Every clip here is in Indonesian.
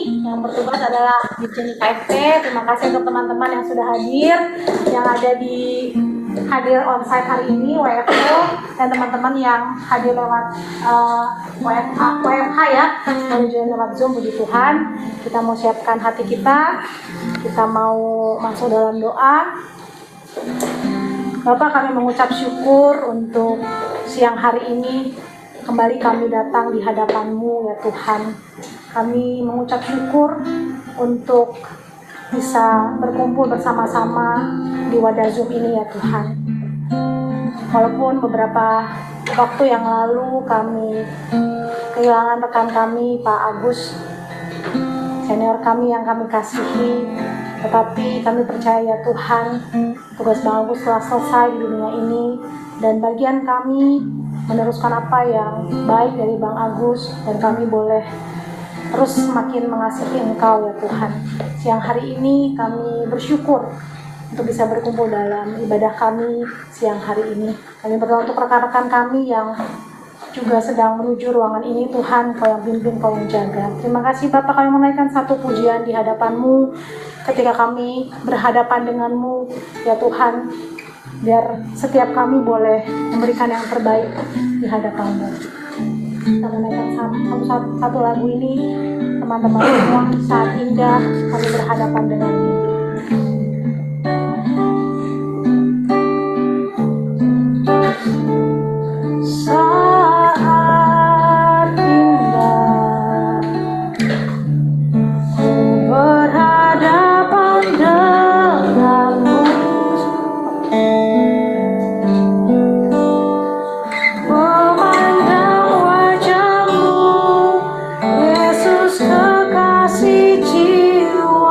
ini yang bertugas adalah Ditjen KFP. Terima kasih untuk teman-teman yang sudah hadir, yang ada di hadir onsite hari ini, WFO, dan teman-teman yang hadir lewat WFH ya, menuju lewat Zoom. Puji Tuhan, kita mau siapkan hati kita mau masuk dalam doa. Bapak, kami mengucap syukur untuk siang hari ini kembali kami datang di hadapan-Mu ya Tuhan. Kami mengucap syukur untuk bisa berkumpul bersama-sama di wadah Zoom ini ya Tuhan. Walaupun beberapa waktu yang lalu kami kehilangan rekan kami, Pak Agus, senior kami yang kami kasihi, tetapi kami percaya Tuhan, tugas Bang Agus telah selesai di dunia ini, dan bagian kami meneruskan apa yang baik dari Bang Agus, dan kami boleh terus semakin mengasihi Engkau ya Tuhan. Siang hari ini kami bersyukur untuk bisa berkumpul dalam ibadah kami siang hari ini. Kami berdoa untuk rekan-rekan kami yang juga sedang menuju ruangan ini. Tuhan, Kau yang pimpin, Kau yang jaga. Terima kasih Bapak, kami menaikkan satu pujian di hadapan-Mu ketika kami berhadapan dengan-Mu ya Tuhan, biar setiap kami boleh memberikan yang terbaik di hadapan-Mu. Kita menaikkan satu lagu ini, teman-teman semua, saat indah kami berhadapan dengan-Mu. Yesus kekasih jiwaku.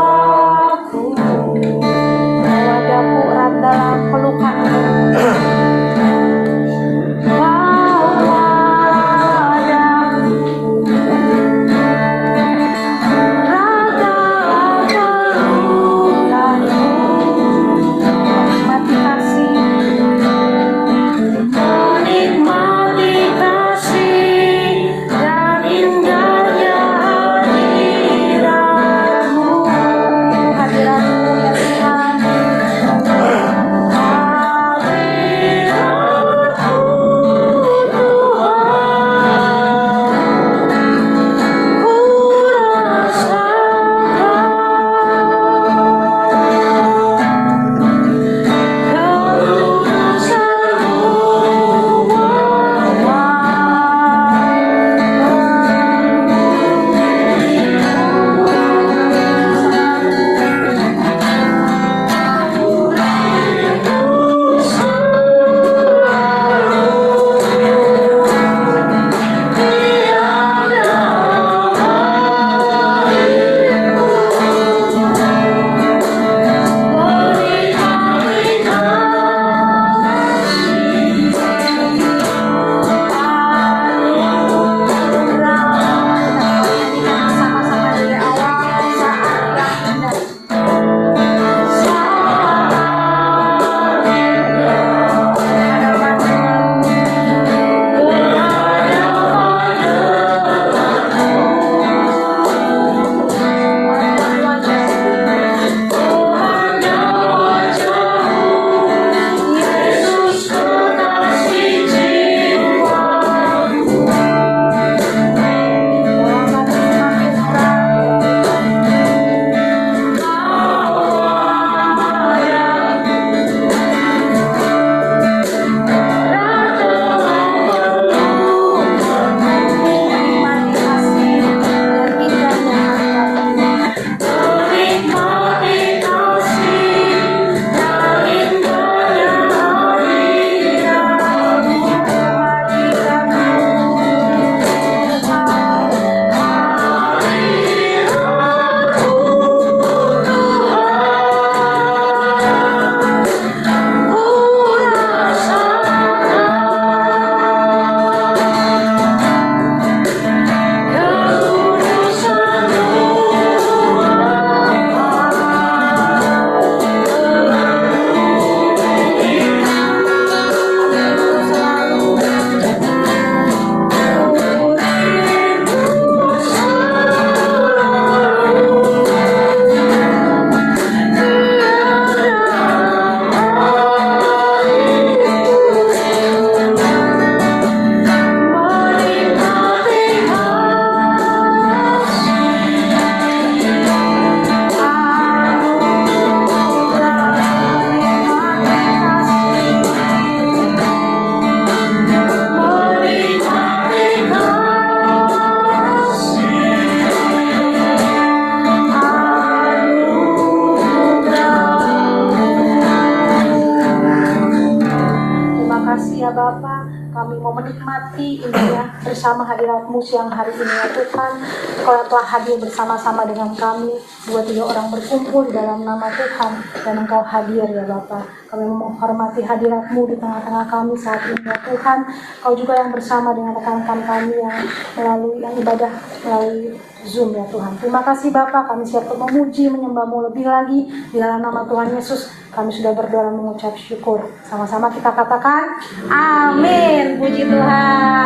hormati ini ya, bersama hadirat-Mu siang hari ini ya Tuhan. Engkau telah hadir bersama-sama dengan kami, 2-3 orang berkumpul di dalam nama Tuhan, dan Engkau hadir ya Bapa. Kami menghormati hadirat-Mu di tengah-tengah kami saat ini ya Tuhan. Kau juga yang bersama dengan rekan-rekan kami yang ibadah melalui Zoom ya Tuhan. Terima kasih Bapa, kami siap untuk memuji, menyembah-Mu lebih lagi di dalam nama Tuhan Yesus. Kami sudah berdoa dan mengucap syukur. Sama-sama kita katakan amin. Puji Tuhan.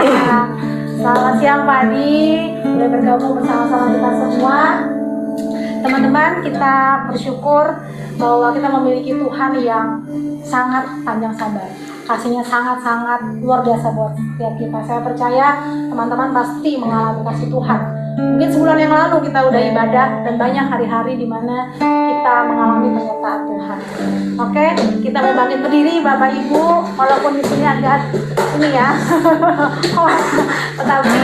Selamat siang Pak Adi, sudah bergabung bersama-sama kita semua. Teman-teman, kita bersyukur bahwa kita memiliki Tuhan yang sangat panjang sabar. Kasihnya sangat-sangat luar biasa buat setiap kita. Saya percaya teman-teman pasti mengalami kasih Tuhan. Mungkin sebulan yang lalu kita udah ibadah, dan banyak hari-hari di mana kita mengalami penyertaan Tuhan. Oke, kita mau bangkit berdiri Bapak Ibu, walaupun di sini agak ini ya. Tetapi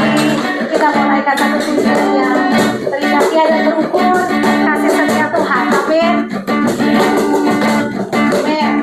kita mau naikkan satu pujian yang terindah tiada terukur kasih setia Tuhan. Amin. Amin.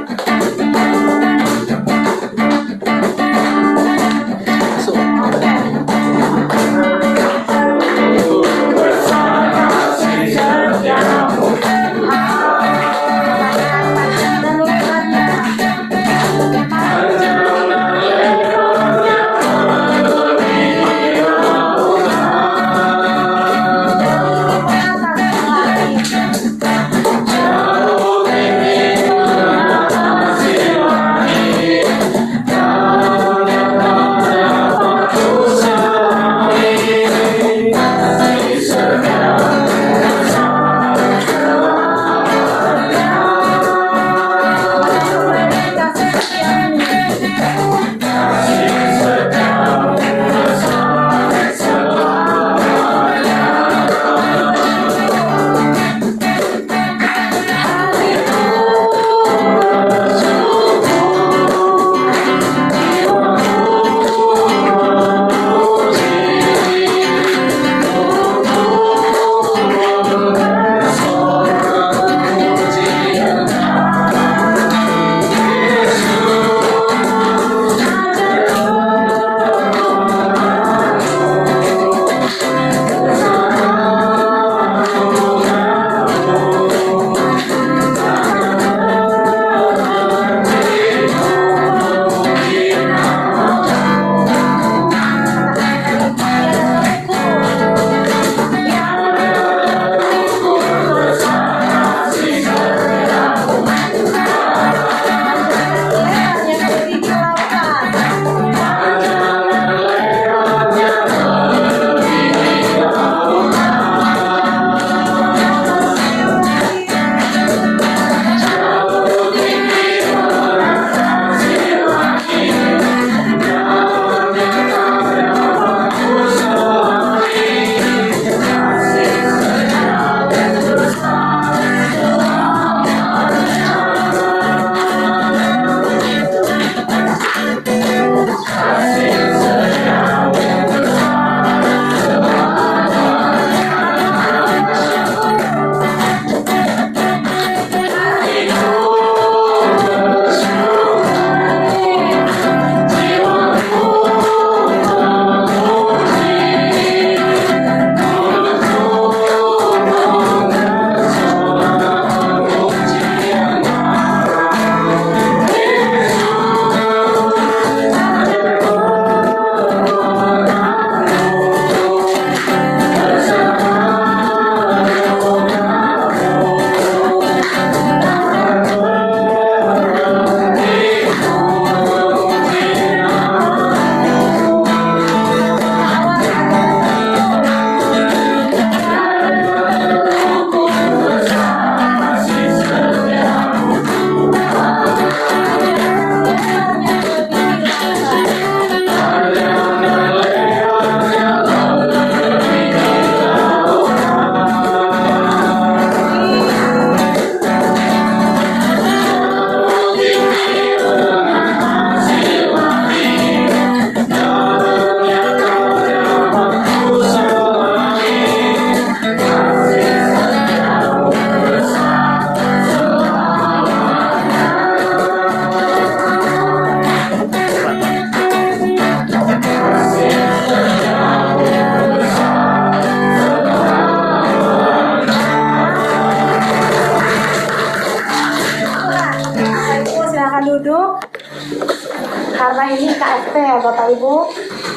KFT ya Bapak Ibu.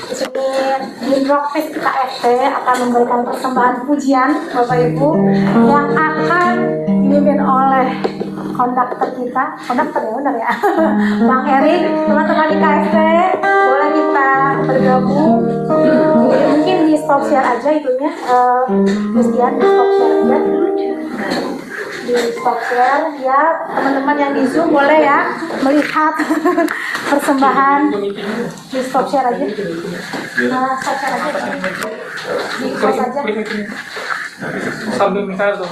Di sini di Rockfest KFT akan memberikan persembahan pujian Bapak Ibu yang akan dipimpin oleh konduktor kita, konduktor ya benar ya, Bang Erik. Teman-teman di KFT boleh kita bergabung. Mungkin di stop share aja itunya, Christian di stop share aja. Di stop share ya, teman-teman yang di Zoom boleh ya melihat persembahan di stop share aja. Stop share aja di close aja. Sambil mikir tuh.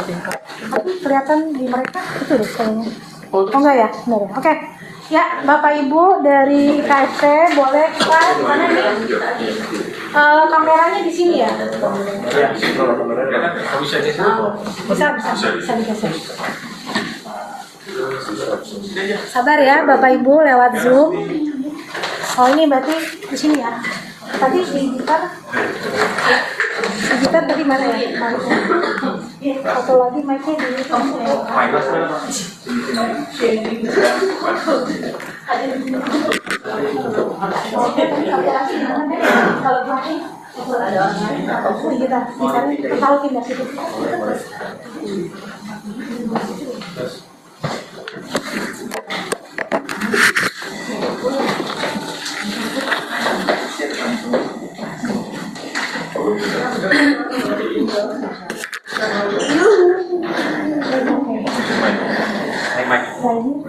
Tapi kelihatan di mereka itu deh kayaknya. Oh enggak ya, benar ya. Oke. Ya, Bapak Ibu dari KFT boleh kita di mana nih? Kameranya di sini ya? Bisa digeser. Sabar ya Bapak Ibu lewat Zoom. Oh ini berarti di sini ya. Tadi di gitar tadi mana ya? Satu lagi mic-nya di kalau pindah situ. Baik,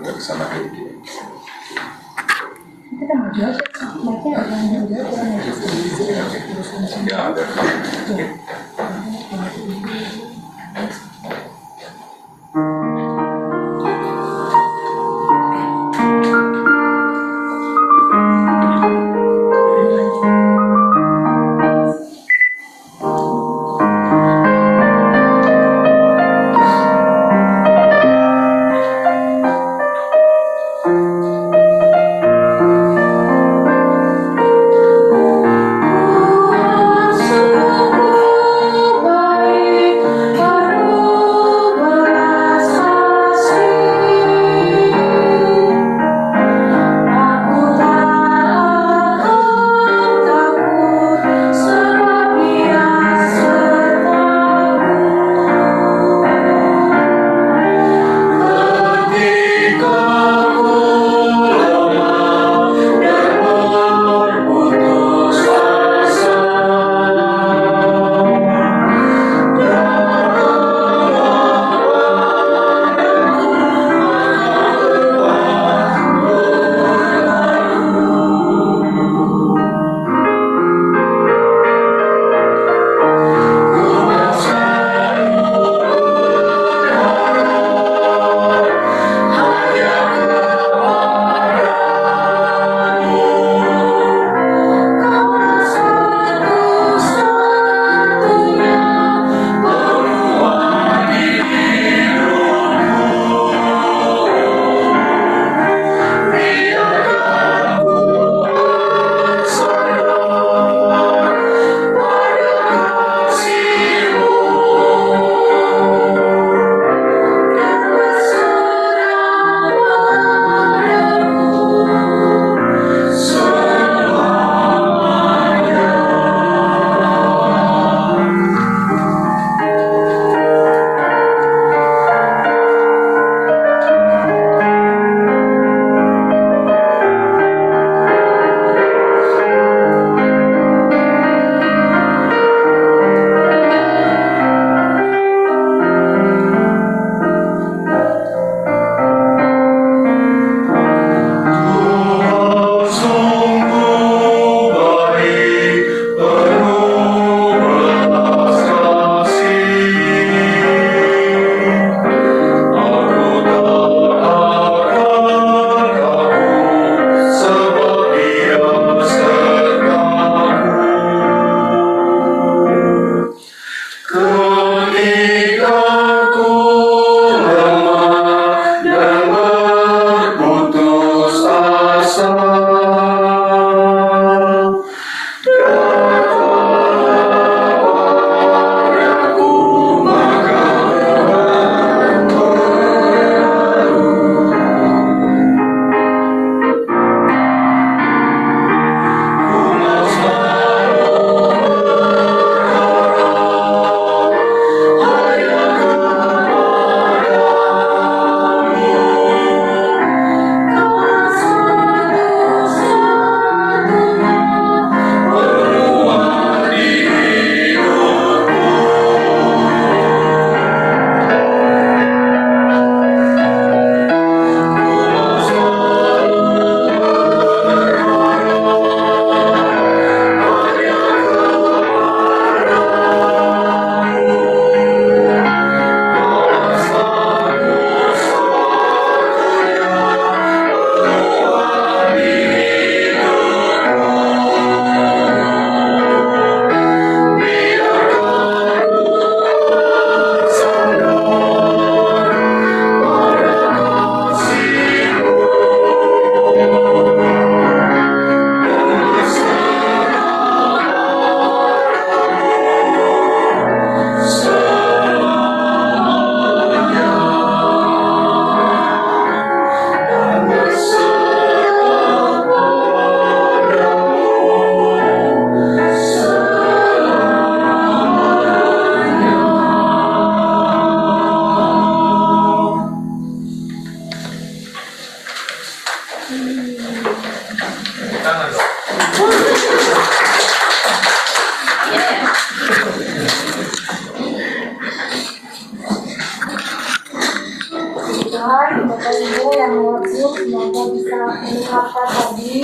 Tuhan, Bapak Ibu yang wajib semoga bisa mendengarkan tadi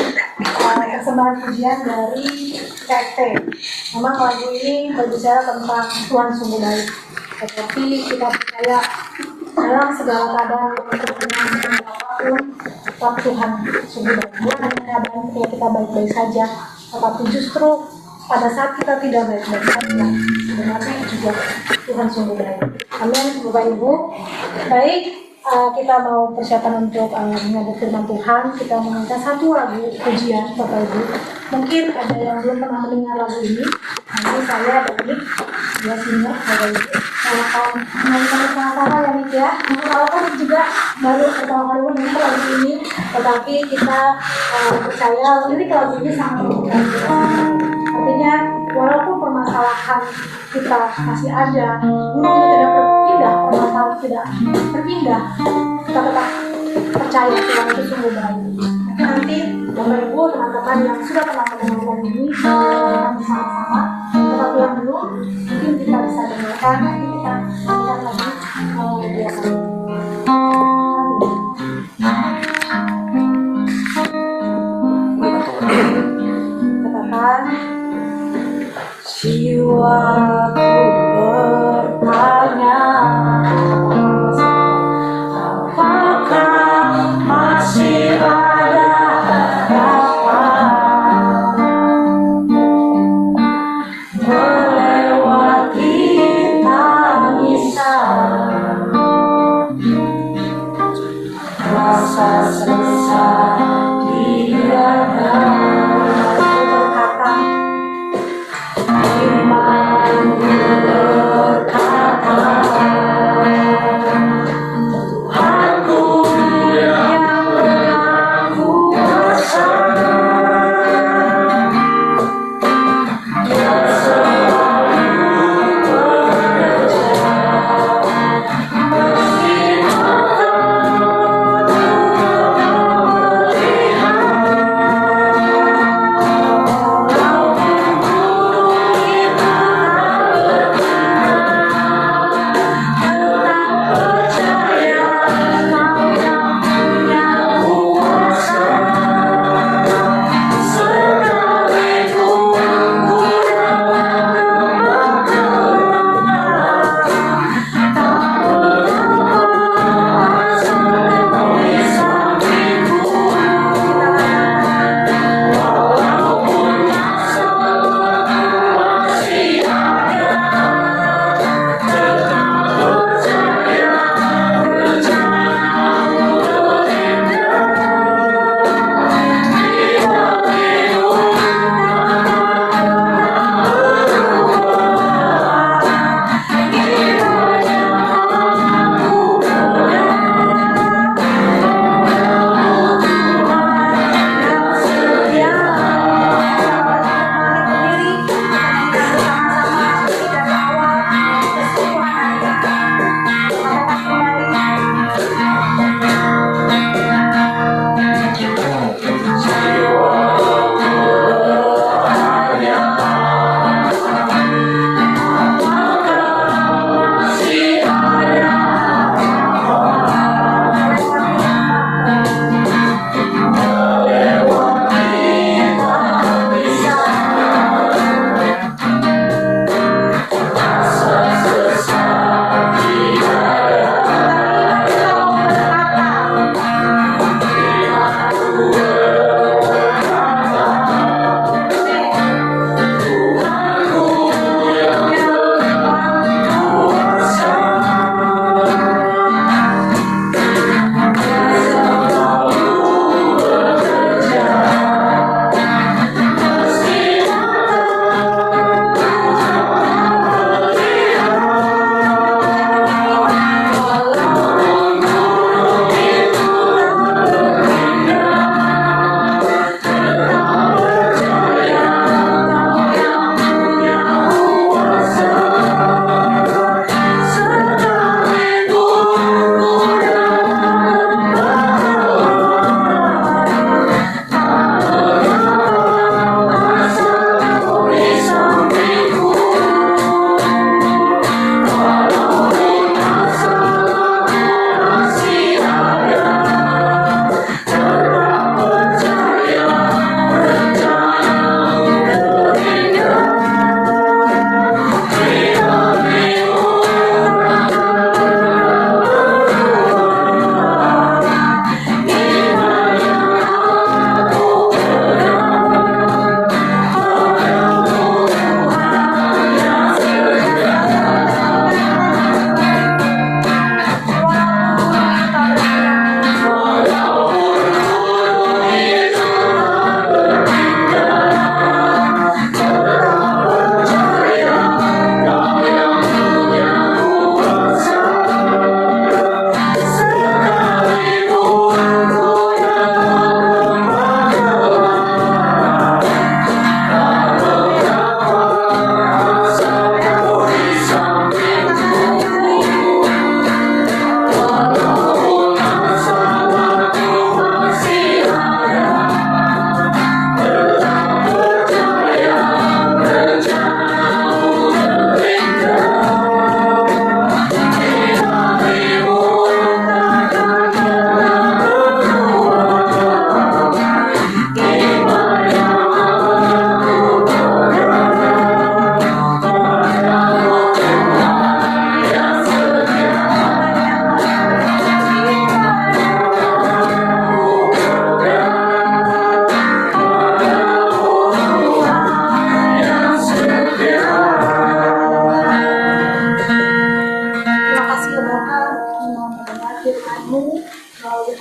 persembahan pujian dari KT. Memang lagu ini berbicara tentang Tuhan sungguh baik. Tetapi kita percaya dalam segala keadaan kepentingan apapun, tetap Tuhan sungguh baik. Bukan hanya keadaan ketika kita baik-baik saja, tetapi justru pada saat kita tidak baik-baik saja, sebenarnya juga Tuhan sungguh baik. Amin, Bapak Ibu. Baik, kita mau persiapan untuk menghadap firman Tuhan. Kita meminta satu lagu pujian, Bapak Ibu. Mungkin ada yang belum pernah mendengar lagu ini. Nanti saya dari dia simak, Bapak Ibu. Kalau kawan sama-sama ya Nik ya. Kalau kan juga baru pertama kali mendengar lagu ini, tetapi kita percaya lirik lagu ini sangat memudahkan. Artinya walaupun permasalahan kita masih ada, gunung tidak berpindah, permasalahan tidak berpindah, kita tetap percaya Tuhan itu sungguh baik. Nanti Bapak Ibu, teman-teman yang sudah pernah mendengar lagu ini, bersama-sama. Tetapi yang belum, mungkin kita bisa dengarkan. Nanti kita lihat lagi dua kali. Katakan, jiwaku bertanya, apakah masih ada harapan melewati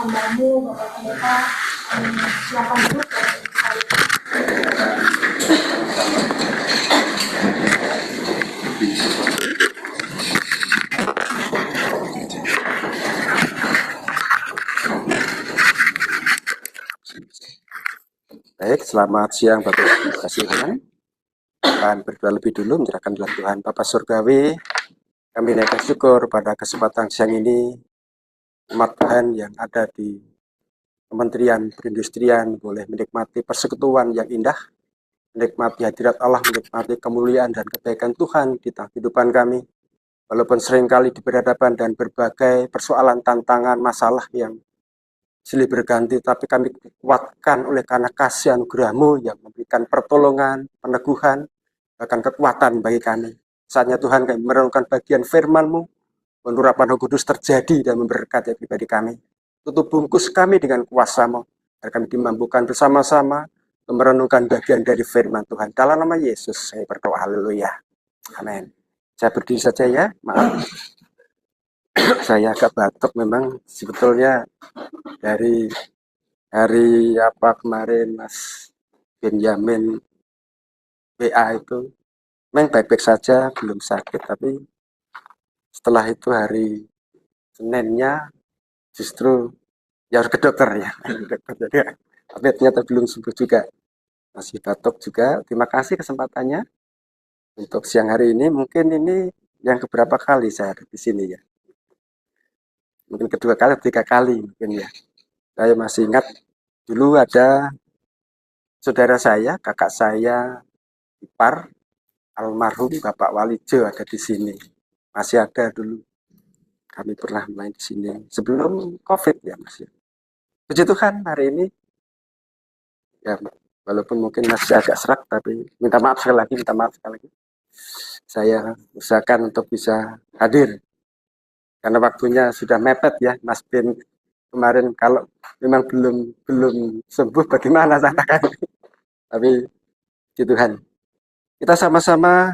hambamu, Bapak Pendeta, silakan duduk. Baik, selamat siang Bapak Ibu sekalian. Akan berdoa lebih dulu menyerahkan dalam Tuhan. Bapa Surgawi, kami naikkan syukur pada kesempatan siang ini. Umat Tuhan yang ada di Kementerian Perindustrian boleh menikmati persekutuan yang indah, menikmati hadirat Allah, menikmati kemuliaan dan kebaikan Tuhan di tengah kehidupan kami. Walaupun seringkali berhadapan dan berbagai persoalan, tantangan, masalah yang silih berganti, tapi kami dikuatkan oleh karena kasih anugerah-Mu yang memberikan pertolongan, peneguhan, bahkan kekuatan bagi kami. Saatnya Tuhan kami merenungkan bagian firman-Mu, penurapan Roh Kudus terjadi dan memberkati pribadi kami. Tutup bungkus kami dengan kuasa-Mu, agar kami dimampukan bersama-sama merenungkan bagian dari firman Tuhan. Dalam nama Yesus saya berdoa, haleluya. Amin. Saya berdiri saja ya, maaf. Saya agak batuk memang, sebetulnya dari hari kemarin Mas Benjamin WA itu memang baik-baik saja, belum sakit, tapi setelah itu hari Seninnya justru ya harus ke dokter ya. Jadi tapi ternyata belum sembuh juga, masih batuk juga. Terima kasih kesempatannya untuk siang hari ini. Mungkin ini yang keberapa kali saya ada di sini ya, mungkin kedua kali, 3 kali mungkin ya. Saya masih ingat dulu ada saudara saya, kakak saya, ipar, almarhum Bapak Walijo ada di sini. Masih ada dulu. Kami pernah main di sini sebelum COVID ya Mas. Puji Tuhan hari ini ya, walaupun mungkin masih agak serak, tapi minta maaf sekali lagi. Saya usahakan untuk bisa hadir karena waktunya sudah mepet ya, Mas Ben. Kemarin kalau memang belum sembuh bagaimana saya katakan. Tapi puji Tuhan. Kita sama-sama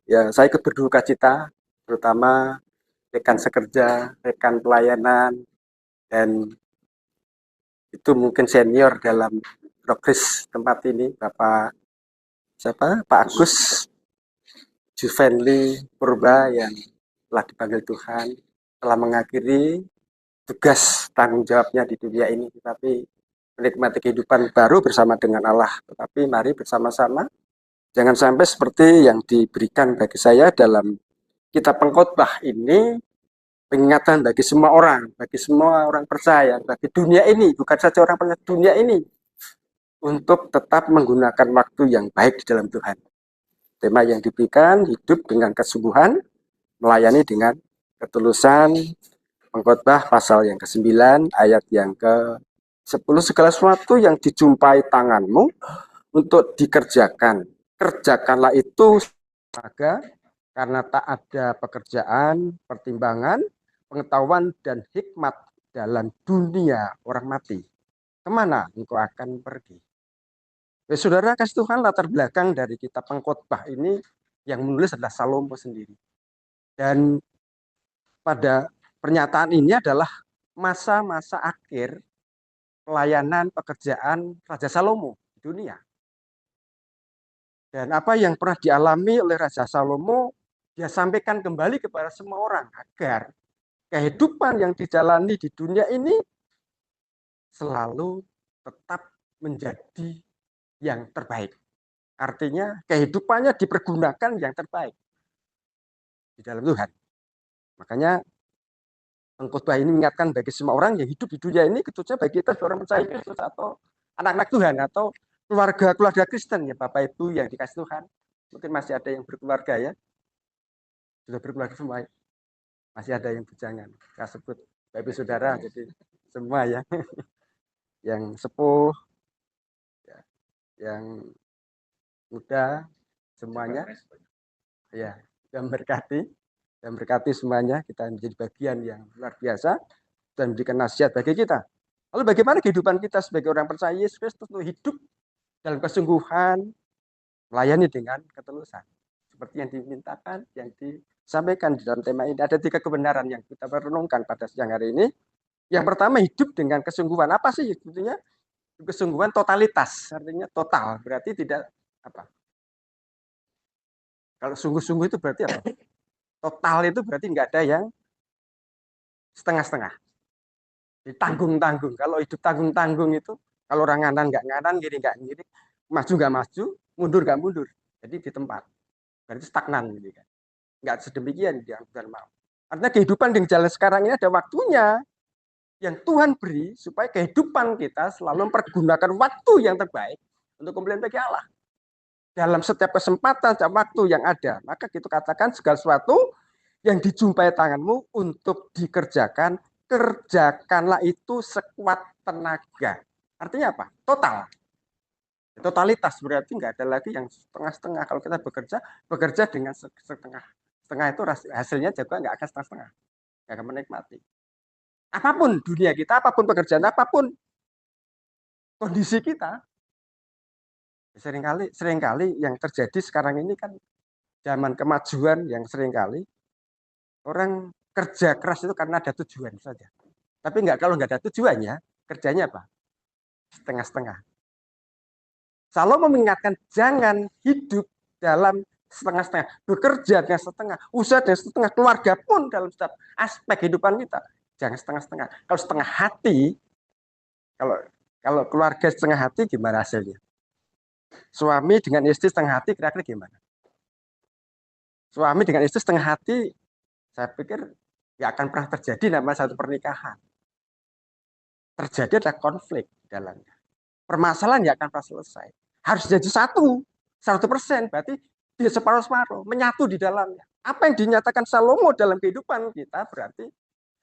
ya, saya ikut berduka cita, terutama rekan sekerja, rekan pelayanan, dan itu mungkin senior dalam progres tempat ini, Bapak Pak Agus Juvenli Purba yang telah dipanggil Tuhan, telah mengakhiri tugas tanggung jawabnya di dunia ini, tetapi menikmati kehidupan baru bersama dengan Allah. Tetapi mari bersama-sama, jangan sampai seperti yang diberikan bagi saya dalam kitab Pengkhotbah ini, peringatan bagi semua orang percaya, bagi dunia ini, bukan saja orang percaya, dunia ini, untuk tetap menggunakan waktu yang baik di dalam Tuhan. Tema yang diberikan, hidup dengan kesungguhan, melayani dengan ketulusan. Pengkhotbah pasal yang ke-9, ayat yang ke-10, segala sesuatu yang dijumpai tanganmu untuk dikerjakan, kerjakanlah itu karena tak ada pekerjaan, pertimbangan, pengetahuan, dan hikmat dalam dunia orang mati. Kemana engkau akan pergi? Saudara kasih Tuhan, latar belakang dari kitab Pengkhotbah ini yang menulis adalah Salomo sendiri. Dan pada pernyataan ini adalah masa-masa akhir pelayanan pekerjaan Raja Salomo di dunia. Dan apa yang pernah dialami oleh Raja Salomo, dia sampaikan kembali kepada semua orang agar kehidupan yang dijalani di dunia ini selalu tetap menjadi yang terbaik. Artinya kehidupannya dipergunakan yang terbaik di dalam Tuhan. Makanya Pengkhotbah ini mengingatkan bagi semua orang yang hidup di dunia ini, khususnya bagi kita seorang percaya Kristus atau anak-anak Tuhan atau keluarga Kristen ya, Bapak Ibu yang dikasih Tuhan. Mungkin masih ada yang berkeluarga ya, sudah berkeluarga semua ya? Masih ada yang bujangan, saya sebut Bapak Ibu Saudara, jadi semua ya, yang sepuh, ya, yang muda, semuanya ya, yang berkati semuanya, kita menjadi bagian yang luar biasa dan memberikan nasihat bagi kita. Lalu bagaimana kehidupan kita sebagai orang percaya Yesus Kristus untuk hidup dalam kesungguhan, melayani dengan ketulusan. Seperti yang dimintakan, yang disampaikan di dalam tema ini. Ada 3 kebenaran yang kita renungkan pada siang hari ini. Yang pertama, hidup dengan kesungguhan. Apa sih sebetulnya? Kesungguhan totalitas, artinya total. Berarti tidak apa? Kalau sungguh-sungguh itu berarti apa? Total itu berarti nggak ada yang setengah-setengah. Ditanggung-tanggung. Kalau hidup tanggung-tanggung itu, kalau orang nganan, gini nggak gini, maju nggak maju, mundur nggak mundur. Jadi di tempat. Berarti stagnan gitu kan. Nggak sedemikian dia Tuhan mau. Artinya kehidupan di jalan sekarang ini ada waktunya yang Tuhan beri supaya kehidupan kita selalu mempergunakan waktu yang terbaik untuk kemuliaan bagi Allah. Dalam setiap kesempatan, setiap waktu yang ada, maka kita katakan segala sesuatu yang dijumpai tanganmu untuk dikerjakan, kerjakanlah itu sekuat tenaga. Artinya apa? Total. Totalitas berarti nggak ada lagi yang setengah-setengah. Kalau kita bekerja dengan setengah. Setengah itu hasilnya juga nggak akan setengah-setengah. Nggak akan menikmati. Apapun dunia kita, apapun pekerjaan, apapun kondisi kita, seringkali yang terjadi sekarang ini kan zaman kemajuan yang seringkali orang kerja keras itu karena ada tujuan saja. Tapi kalau nggak ada tujuannya, kerjanya apa? Setengah-setengah. Salomo mengingatkan jangan hidup dalam setengah-setengah, bekerja dengan setengah, usaha dengan setengah, keluarga pun dalam setiap aspek kehidupan kita jangan setengah-setengah. Kalau setengah hati, kalau keluarga setengah hati gimana hasilnya? Suami dengan istri setengah hati kira-kira gimana? Suami dengan istri setengah hati, saya pikir nggak akan pernah terjadi namanya satu pernikahan. Terjadi ada konflik di dalamnya. Permasalahan nggak akan pernah selesai. Harus jadi 100%, berarti dia separuh-separuh, menyatu di dalamnya. Apa yang dinyatakan Salomo dalam kehidupan kita berarti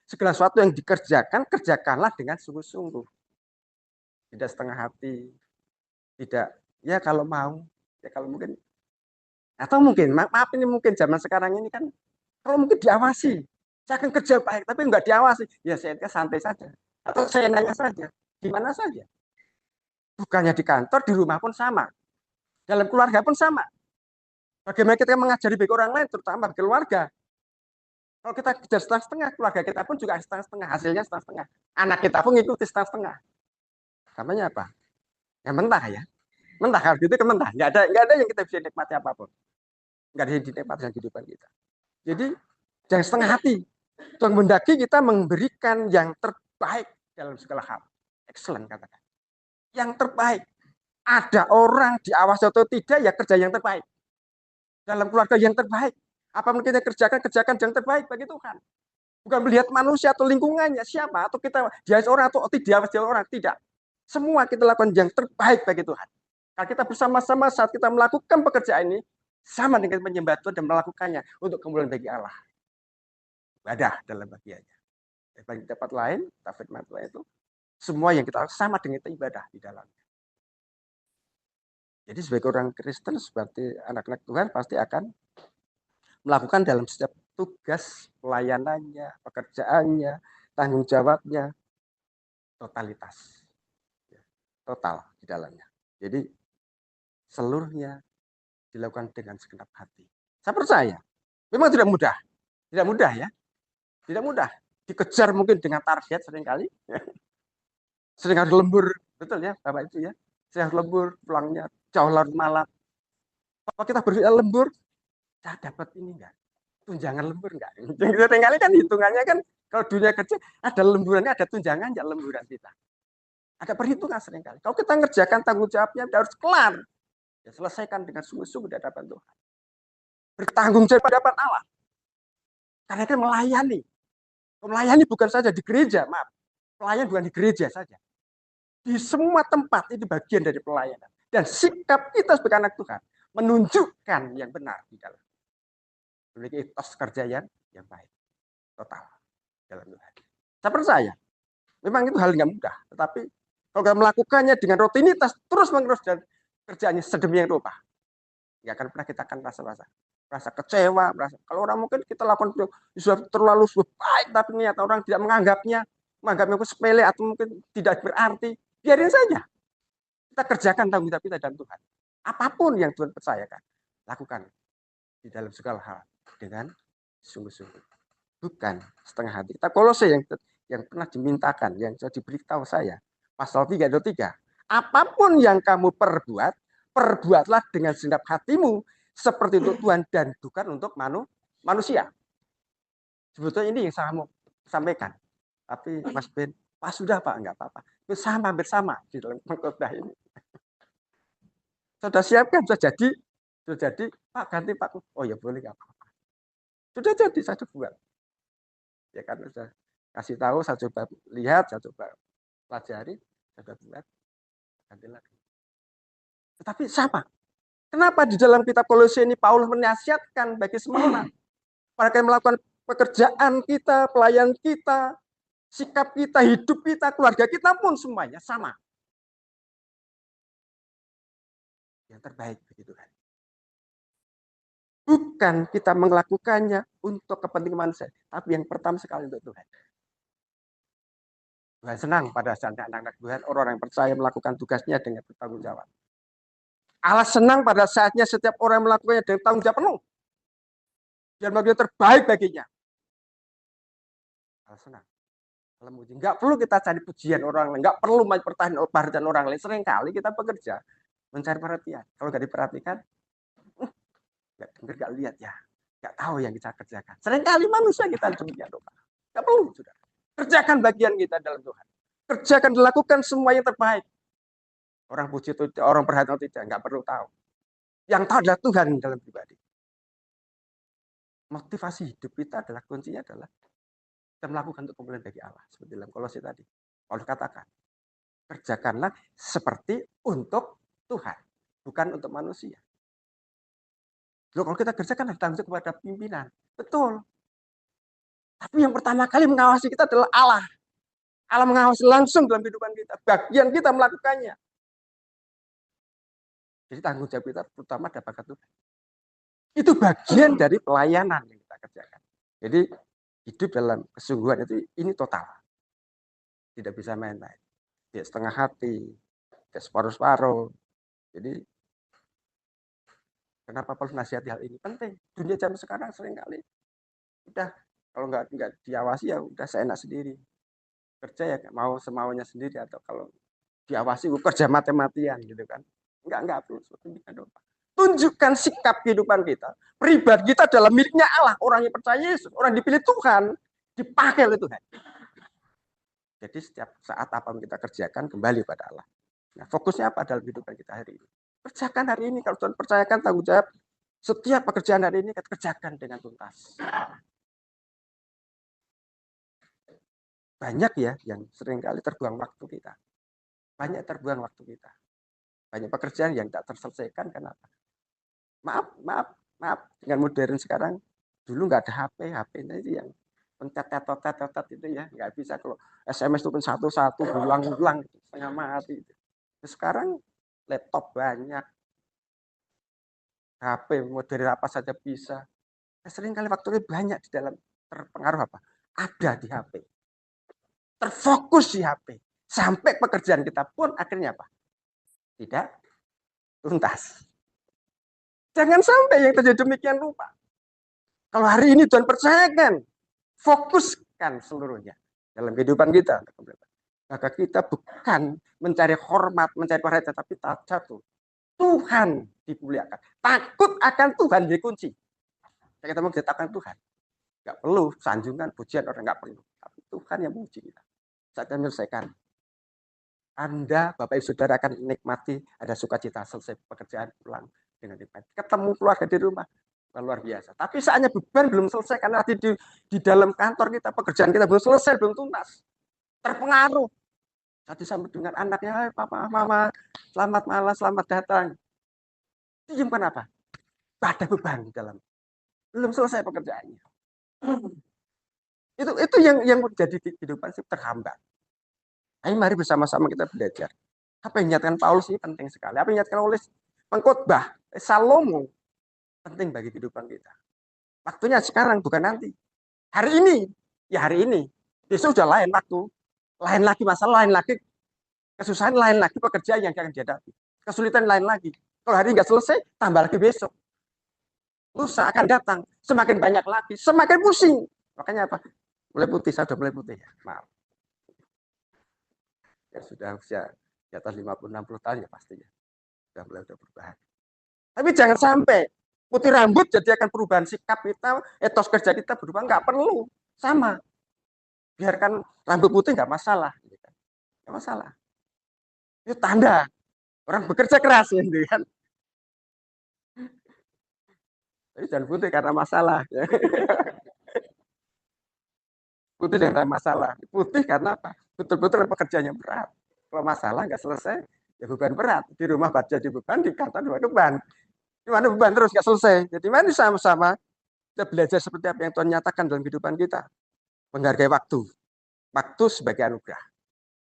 segala sesuatu yang dikerjakan, kerjakanlah dengan sungguh-sungguh. Tidak setengah hati, tidak, ya kalau mau, ya kalau mungkin. Atau mungkin, maaf ini mungkin zaman sekarang ini kan, kalau mungkin diawasi, saya akan kerja baik, tapi nggak diawasi, ya saya santai saja. Atau saya nanya saja, gimana saja. Bukannya di kantor, di rumah pun sama. Dalam keluarga pun sama. Bagaimana kita mengajari bagi orang lain, terutama bagi keluarga. Kalau kita kejar setengah-setengah, keluarga kita pun juga setengah-setengah, hasilnya setengah-setengah. Anak kita pun ngikuti setengah-setengah. Namanya apa? Ya mentah ya. Mentah, kalau gitu kan mentah. Nggak ada yang kita bisa nikmati apapun. Nggak ada yang dinikmati dalam kehidupan kita. Jadi, jangan setengah hati. Tuhan mendaki kita memberikan yang terbaik dalam segala hal. Excellent katakan. Yang terbaik. Ada orang diawasi atau tidak, ya kerja yang terbaik. Dalam keluarga yang terbaik. Apa mungkin kita kerjakan yang terbaik bagi Tuhan. Bukan melihat manusia atau lingkungannya, siapa, atau kita diawasi orang atau tidak diawasi orang, tidak. Semua kita lakukan yang terbaik bagi Tuhan. Kalau kita bersama-sama saat kita melakukan pekerjaan ini, sama dengan menyembah Tuhan dan melakukannya untuk kemuliaan bagi Allah. Ibadah dalam bagiannya. Bagi tempat lain, tafsir lain itu, semua yang kita lakukan sama dengan ibadah di dalamnya. Jadi sebagai orang Kristen, seperti anak-anak Tuhan pasti akan melakukan dalam setiap tugas, pelayanannya, pekerjaannya, tanggung jawabnya, totalitas. Total di dalamnya. Jadi seluruhnya dilakukan dengan segenap hati. Saya percaya, memang tidak mudah. Tidak mudah ya. Tidak mudah. Dikejar mungkin dengan target seringkali. Sering harus lembur. Betul ya, Bapak itu ya. Saya harus lembur, pulangnya jauh larut malam. Kalau kita berpikir lembur, saya dapat ini enggak? Tunjangan lembur enggak? Seringkali kan hitungannya kan, kalau dunia kerja, ada lemburannya, ada tunjangan, ya lemburan kita. Ada perhitungan seringkali. Kalau kita ngerjakan tanggung jawabnya, harus kelar. Ya, selesaikan dengan sungguh-sungguh di hadapan Tuhan. Bertanggung jawab di hadapan Allah. Karena kita melayani. Melayani bukan saja di gereja, maaf. Pelayan bukan di gereja saja. Di semua tempat itu bagian dari pelayanan. Dan sikap kita sebagai anak Tuhan menunjukkan yang benar di dalam. Memiliki etos kerja yang baik. Total. Dalam Tuhan. Saya percaya. Memang itu hal yang mudah. Tetapi kalau kita melakukannya dengan rutinitas, terus-menerus dan kerjaannya sedemikian rupa, nggak akan pernah kita akan merasa kecewa, kalau orang mungkin kita lakukan sudah terlalu baik, tapi ternyata orang tidak menganggapnya sepele atau mungkin tidak berarti, biarin saja. Kita kerjakan tanggung jawab kita dan Tuhan. Apapun yang Tuhan percayakan, lakukan di dalam segala hal dengan sungguh-sungguh, bukan setengah hati. Kita Kolose yang yang pernah dimintakan, yang sudah diberitahu saya. Pasal 3 ayat 3. Apapun yang kamu perbuat, perbuatlah dengan segenap hatimu seperti untuk Tuhan dan bukan untuk manusia. Sebetulnya ini yang saya mau sampaikan. Tapi Mas Ben, Pak sudah Pak, enggak apa-apa. Itu sama, hampir sama di dalam pengkhotbah ini. Sudah siapkan, sudah jadi, Pak ganti Pak. Oh ya boleh, enggak apa-apa. Sudah jadi, saya coba buat. Ya kan, sudah kasih tahu, saya coba lihat, saya coba pelajari, saya coba buat, ganti lagi. Tetapi sama. Kenapa di dalam kitab Kolose ini Paulus menasihatkan bagi semua orang, mereka yang melakukan pekerjaan kita, pelayan kita, sikap kita, hidup kita, keluarga kita pun semuanya sama. Yang terbaik begitu kan. Bukan kita melakukannya untuk kepentingan manusia, tapi yang pertama sekali untuk Tuhan. Tuhan senang pada saat anak-anak Tuhan, orang yang percaya melakukan tugasnya dengan bertanggung jawab. Allah senang pada saatnya setiap orang melakukannya dengan tanggung jawab penuh. Dan melakukan yang terbaik baginya. Allah senang. Enggak perlu kita cari pujian orang lain, enggak perlu pertanyaan orang lain. Seringkali kita bekerja mencari perhatian. Kalau nggak diperhatikan, nggak dengar, nggak lihat ya, nggak tahu yang kita kerjakan. Seringkali manusia kita demikian, nggak perlu, sudah. Kerjakan bagian kita dalam Tuhan. Kerjakan, dilakukan semua yang terbaik. Orang puji itu, orang perhatian itu tidak, nggak perlu tahu. Yang tahu adalah Tuhan dalam pribadi. Motivasi hidup kita adalah kuncinya adalah kita melakukan untuk kemuliaan bagi Allah. Seperti dalam Kolose tadi. Paulus katakan, kerjakanlah seperti untuk Tuhan, bukan untuk manusia. Loh, kalau kita kerjakan harus tanggung jawab kepada pimpinan. Betul. Tapi yang pertama kali mengawasi kita adalah Allah. Allah mengawasi langsung dalam kehidupan kita. Bagian kita melakukannya. Jadi tanggung jawab kita pertama ada bakat Tuhan. Itu bagian dari pelayanan yang kita kerjakan. Jadi hidup dalam kesungguhan itu ini total. Tidak bisa main-main. Tidak setengah hati, tidak separuh-separuh. Jadi kenapa Paulus nasihati hal ini? Penting. Dunia zaman sekarang seringkali udah kalau nggak diawasi ya udah seenak sendiri. Kerja ya mau semaunya sendiri, atau kalau diawasi kerja mati-matian gitu kan. Enggak perlu seperti itu. Tunjukkan sikap kehidupan kita. Pribadi kita adalah miliknya Allah. Orang yang percaya Yesus, orang dipilih Tuhan, dipakai oleh Tuhan. Jadi setiap saat apa yang kita kerjakan kembali pada Allah. Nah, fokusnya apa dalam kehidupan kita hari ini? Kerjakan hari ini. Kalau Tuhan percayakan tanggung jawab, setiap pekerjaan hari ini kita kerjakan dengan tuntas. Banyak ya yang seringkali terbuang waktu kita. Banyak terbuang waktu kita. Banyak pekerjaan yang tak terselesaikan. Kenapa? Maaf. Dengan modern sekarang, dulu nggak ada HP itu yang pencet-tetot itu ya, nggak bisa. Kalau SMS itu pun satu-satu, ulang-ulang, setengah mati. Sekarang laptop banyak, HP modern apa saja bisa. Seringkali waktunya banyak di dalam terpengaruh apa? Ada di HP. Terfokus di HP. Sampai pekerjaan kita pun akhirnya apa? Tidak tuntas. Jangan sampai yang terjadi demikian rupa. Kalau hari ini Tuhan percayakan, fokuskan seluruhnya dalam kehidupan kita. Maka kita bukan mencari hormat, mencari perhatian, tapi satu, Tuhan dimuliakan. Takut akan Tuhan jadi kunci. Kita mau ditetapkan Tuhan. Nggak perlu sanjungan, pujian orang, nggak perlu. Tapi Tuhan yang memuji kita. Saat kita menyelesaikan, Anda, Bapak Ibu Saudara akan menikmati ada sukacita selesai pekerjaan pulang dengan nikmat. Ketemu keluarga di rumah, luar biasa. Tapi saatnya beban belum selesai karena di dalam kantor kita, pekerjaan kita belum selesai, belum tuntas. Terpengaruh. Tadi sampai dengan anaknya, hai papa, mama, selamat malam, selamat datang. Diam kenapa? Ada beban di dalam. Belum selesai pekerjaannya. Itu yang menjadi kehidupan sih terhambat. Ayo mari bersama-sama kita belajar. Apa yang dinyatakan Paulus ini penting sekali. Apa yang dinyatakan oleh pengkhotbah Salomo penting bagi kehidupan kita. Waktunya sekarang, bukan nanti. Hari ini, ya hari ini. Besok sudah lain waktu. Lain lagi masalah, lain lagi kesusahan, lain lagi pekerjaan yang akan dihadapi. Kesulitan lain lagi. Kalau hari ini nggak selesai, tambah lagi besok. Lusa akan datang. Semakin banyak lagi, semakin pusing. Makanya apa? Mulai putih, saya sudah mulai putih ya. Maaf. yang sudah usia di atas 50-60 tahun ya pastinya sudah mulai perubahan. Tapi jangan sampai putih rambut jadi akan perubahan sikap kita, etos kerja kita berubah, nggak perlu, sama. Biarkan rambut putih nggak masalah, nggak masalah. Itu tanda orang bekerja keras, gitu kan. Tapi jangan putih karena masalah. Putih karena masalah. Putih karena apa? Betul-betul pekerjaannya berat. Kalau masalah nggak selesai, ya beban berat. Di rumah jadi beban, di kantor beban. Di mana beban terus nggak selesai. Jadi mari sama-sama kita belajar seperti apa yang Tuhan nyatakan dalam kehidupan kita. Menghargai waktu. Waktu sebagai anugerah.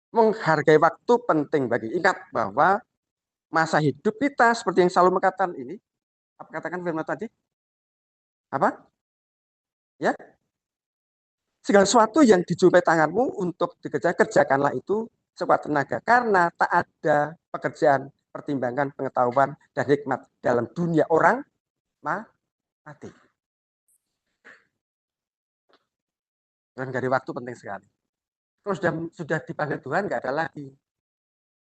Menghargai waktu penting bagi. Ingat bahwa masa hidup kita seperti yang selalu mengatakan ini. Apa katakan firman tadi? Apa? Ya, segala sesuatu yang dijumpai tanganmu untuk dikerjakan, kerjakanlah itu sekuat tenaga. Karena tak ada pekerjaan, pertimbangan, pengetahuan, dan hikmat dalam dunia orang mati. Dan dari waktu penting sekali. Kalau sudah dipanggil Tuhan, nggak ada lagi.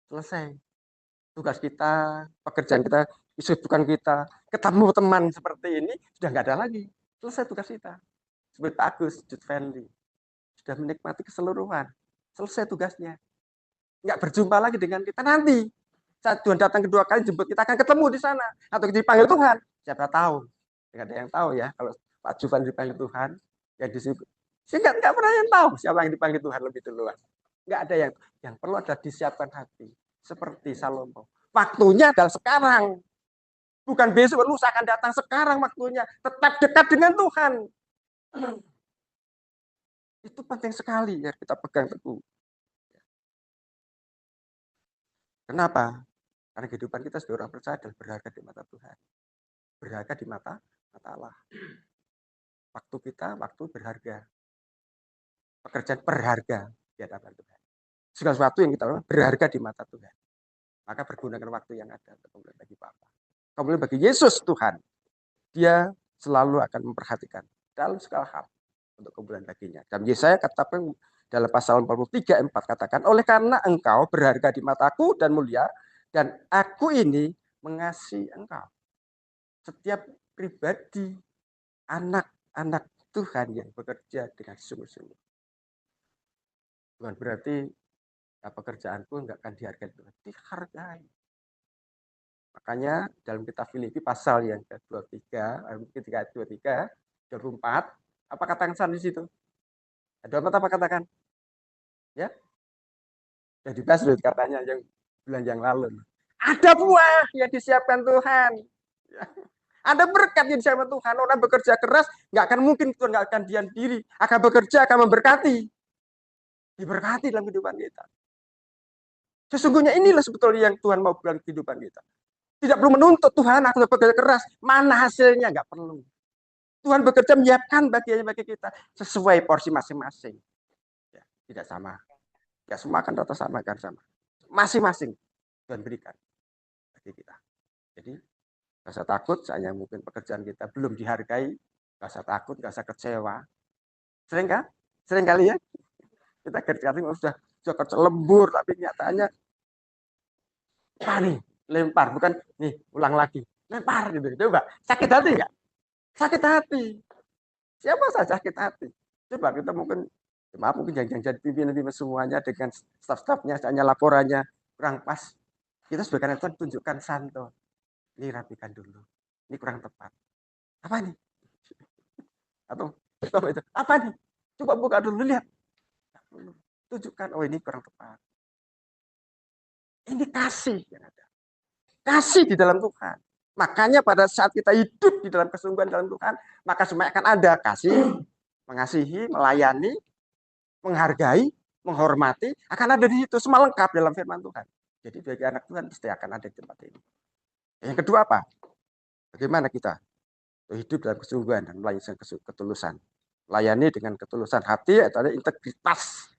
Selesai. Tugas kita, pekerjaan kita, kesibukan kita, ketemu teman seperti ini, sudah nggak ada lagi. Selesai tugas kita. Seperti Pak Agus, Jude Family. Sudah menikmati keseluruhan. Selesai tugasnya. Nggak berjumpa lagi dengan kita nanti. Saat Tuhan datang kedua kali jemput, kita akan ketemu di sana. Atau dipanggil Tuhan. Siapa tahu. Nggak ada yang tahu ya. Kalau Pak Juvan dipanggil Tuhan, ya disebut. Nggak pernah yang tahu siapa yang dipanggil Tuhan lebih duluan. Nggak ada yang perlu ada disiapkan hati. Seperti Salomo. Waktunya adalah sekarang. Bukan besok, lusa akan datang sekarang waktunya. Tetap dekat dengan Tuhan. Itu penting sekali ya kita pegang teguh. Kenapa? Karena kehidupan kita sebagai orang percaya adalah berharga di mata Tuhan. Berharga di mata Allah. Waktu kita, waktu berharga. Pekerjaan berharga di hadapan Tuhan. Segala sesuatu yang kita lakukan berharga di mata Tuhan. Maka pergunakan waktu yang ada untuk kemuliaan bagi Bapa. Kemudian bagi Yesus Tuhan, Dia selalu akan memperhatikan dalam segala hal untuk kemuliaan baginya. Dan Yesaya katakan dalam pasal 43:4 katakan, oleh karena engkau berharga di mataku dan mulia, dan aku ini mengasihi engkau. Setiap pribadi, anak-anak Tuhan yang bekerja dengan sungguh-sungguh. Bukan berarti ya, pekerjaanku nggak akan dihargai Tuhan. Dihargai. Makanya dalam kitab Filipi pasal yang ke-23, ketika 23, 24, apa katakan di situ? Ada apa katakan? Ya, sudah dibahas katanya yang bulan yang lalu. Ada buah yang disiapkan Tuhan. Ya. Ada berkat yang disiapkan Tuhan. Orang bekerja keras, nggak akan mungkin Tuhan nggak akan diam diri. Akan bekerja, akan memberkati. Diberkati dalam kehidupan kita. Sesungguhnya inilah sebetulnya yang Tuhan mau dalam kehidupan kita. Tidak perlu menuntut Tuhan, aku bekerja keras. Mana hasilnya? Nggak perlu. Tuhan bekerja menyiapkan bagiannya bagi kita sesuai porsi masing-masing. Ya, tidak sama. Ya semua akan rata sama kan sama. Masing-masing Tuhan berikan bagi kita. Jadi nggak usah takut, saya mungkin pekerjaan kita belum dihargai, nggak usah takut, nggak usah kecewa. Sering kan? Sering kali ya kita kerja sudah kerja lembur, tapi nyatanya apa nih? Lempar, bukan nih ulang lagi, lempar gitu. Coba sakit hati nggak? Sakit hati. Siapa saja sakit hati. Coba kita mungkin maaf mungkin jangan jadi pimpinan semuanya dengan staf-stafnya, hanya laporannya kurang pas. Kita sebagai Tuhan tunjukkan santo. Ini rapikan dulu. Ini kurang tepat. Apa nih? Atau itu apa nih? Coba buka dulu lihat. Tunjukkan, oh ini kurang tepat. Ini kasih yang ada. Kasih di dalam Tuhan. Makanya pada saat kita hidup di dalam kesungguhan dalam Tuhan, maka semua akan ada kasih, mengasihi, melayani, menghargai, menghormati, akan ada di situ. Semua lengkap dalam firman Tuhan. Jadi bagi anak Tuhan pasti akan ada di tempat ini. Yang kedua apa? Bagaimana kita hidup dalam kesungguhan dan melayani ketulusan. Layani dengan ketulusan hati atau ada integritas.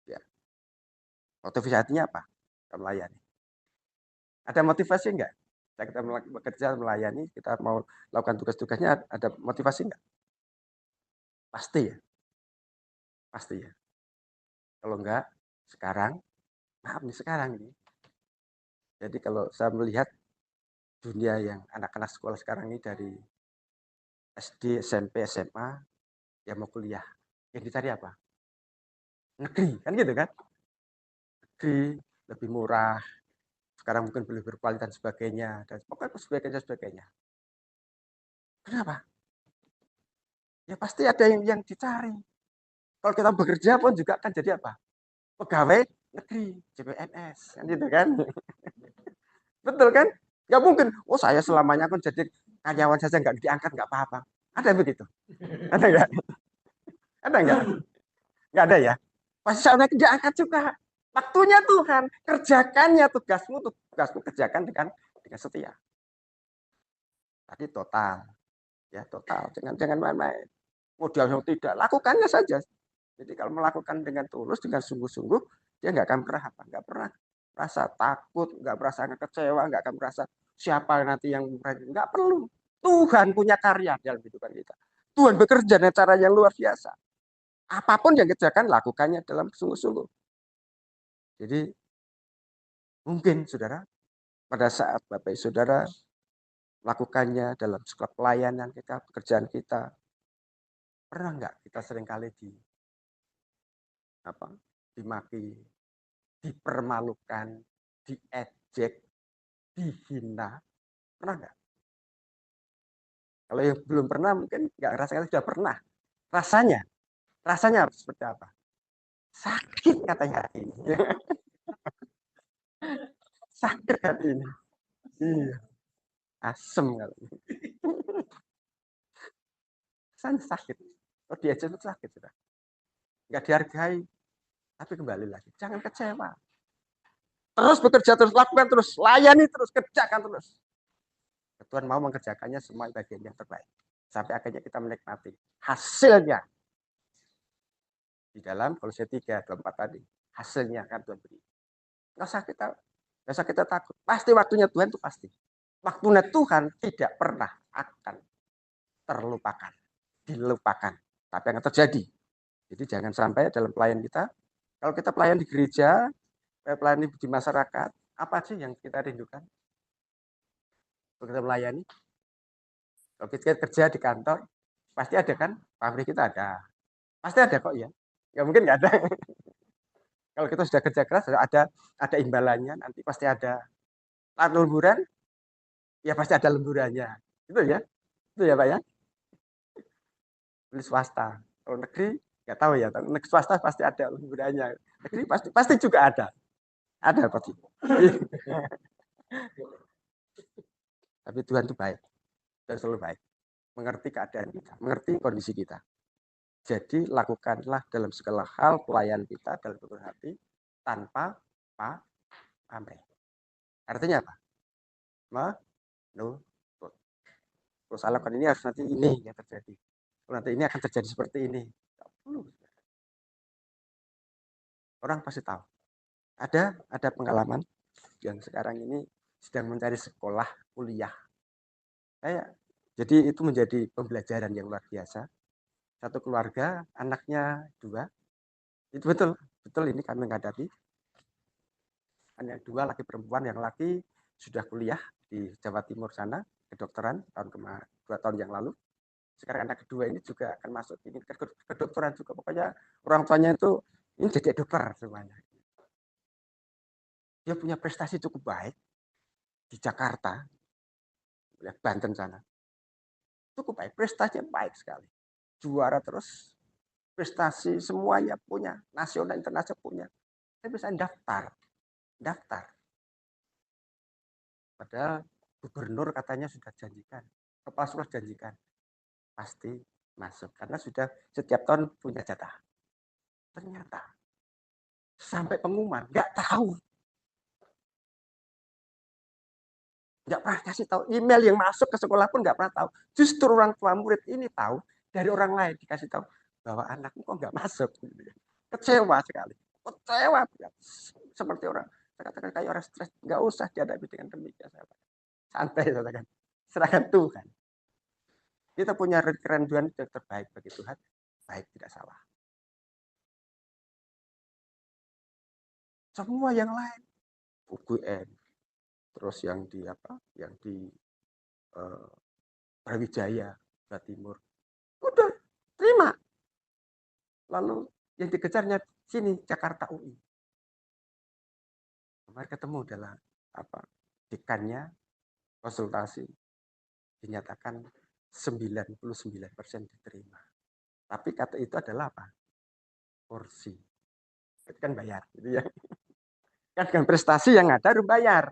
Ya. Motivasi hatinya apa? Kita melayani. Ada motivasi enggak? Kita bekerja melayani, kita mau lakukan tugas-tugasnya, ada motivasi enggak? Pasti ya. Pasti ya. Kalau enggak, sekarang, maaf nih sekarang ini. Jadi kalau saya melihat dunia yang anak-anak sekolah sekarang ini dari SD, SMP, SMA, ya mau kuliah. Yang dicari apa? Negeri, kan gitu kan? Negeri, lebih murah, sekarang mungkin lebih berkualitas dan sebagainya, dan pokoknya sebagainya. Kenapa? Ya pasti ada yang dicari. Kalau kita bekerja pun juga kan jadi apa? Pegawai negeri, CPNS, kan gitu kan? Betul kan? Nggak mungkin, oh saya selamanya kan jadi karyawan saja nggak diangkat nggak apa-apa. Ada begitu? Ada nggak? Ada nggak? Nggak ada ya? Pasti saatnya diangkat juga. Waktunya Tuhan, kerjakannya tugasmu kerjakan dengan setia. Tadi total, ya total, jangan main-main. Modal yang tidak, lakukannya saja. Jadi kalau melakukan dengan tulus, dengan sungguh-sungguh, dia nggak akan pernah apa, nggak pernah merasa takut, nggak merasa kecewa, nggak akan merasa siapa nanti yang nggak perlu. Tuhan punya karya dalam kehidupan kita. Tuhan bekerja dengan cara yang luar biasa. Apapun yang kerjakan, lakukannya dalam sungguh-sungguh. Jadi mungkin saudara, pada saat Bapak Ibu Saudara lakukannya dalam sekolah pelayanan kita, pekerjaan kita, pernah nggak kita seringkali dimaki, dipermalukan, diejek, dihina, pernah nggak? Kalau yang belum pernah mungkin nggak rasanya sudah pernah. Rasanya seperti apa? Sakit katanya hati ini. Sakit hati ini. Iya, asem kalau ini. Rasanya sakit. Oh diejek itu sakit sudah. Nggak dihargai, tapi kembali lagi. Jangan kecewa. Terus bekerja terus, lakukan terus, layani terus, kerjakan terus. Tuhan mau mengerjakannya semua bagian yang terbaik. Sampai akhirnya kita menikmati hasilnya. Di dalam Kolose 3, 24 tadi. Hasilnya akan Tuhan beri. Nggak usah kita takut. Pasti waktunya Tuhan itu pasti. Waktunya Tuhan tidak pernah akan terlupakan. Dilupakan. Tapi yang terjadi. Jadi jangan sampai dalam pelayan kita. Kalau kita pelayan di gereja, pelayan di masyarakat, apa sih yang kita rindukan? Kalau kita melayani, kalau kita kerja di kantor, pasti ada kan? Pabrik kita ada. Pasti ada kok ya. Nggak mungkin nggak ada. Kalau kita sudah kerja keras, ada imbalannya, nanti pasti ada. Lemburan, ya pasti ada lemburannya. Itu ya. Itu ya Pak ya. Di swasta. Kalau negeri, nggak tahu ya. Negeri swasta pasti ada lemburannya. Negeri pasti juga ada. Ada pasti. Tapi Tuhan itu baik. Dan selalu baik. Mengerti keadaan kita. Mengerti kondisi kita. Jadi lakukanlah dalam segala hal pelayan kita dalam betul hati tanpa pamrih. Artinya apa? Menuntut. Kalau saya lakukan ini harus nanti ini yang terjadi. Kalau nanti ini akan terjadi seperti ini. Orang pasti tahu. Ada pengalaman yang sekarang ini sedang mencari sekolah kuliah. Jadi itu menjadi pembelajaran yang luar biasa. Satu keluarga, anaknya 2. Itu betul ini kami menghadapi. Anak 2 laki perempuan, yang laki sudah kuliah di Jawa Timur sana, kedokteran 2 tahun yang lalu. Sekarang anak kedua ini juga akan masuk ini kedokteran juga. Pokoknya orang tuanya itu ini jadi dokter semuanya. Dia punya prestasi cukup baik di Jakarta, Banten sana. Cukup baik, prestasinya baik sekali. Juara terus, prestasi semuanya punya, nasional internasional punya. Tapi saya daftar. Padahal gubernur katanya sudah janjikan, kepala sekolah janjikan, pasti masuk karena sudah setiap tahun punya jatah. Ternyata sampai pengumuman nggak tahu, nggak pernah kasih tahu. Email yang masuk ke sekolah pun nggak pernah tahu. Justru orang tua murid ini tahu dari orang lain, dikasih tahu bahwa anakmu kok nggak masuk. Kecewa sekali, kecewa seperti orang. Saya katakan kayak orang stres, nggak usah dihadapi dengan demikian. Santai, katakan, serahkan Tuhan. Kita punya kerenduan yang terbaik bagi Tuhan, baik tidak salah. Semua yang lain, UGM, terus yang di apa, yang di Brawijaya, Jawa Timur, udah terima. Lalu yang dikejarnya sini Jakarta UI. Kemarin ketemu adalah apa, dekannya konsultasi, dinyatakan 99% diterima. Tapi kata itu adalah apa? Porsi. Itu kan bayar, gitu ya. Kan dengan prestasi yang ada harus bayar.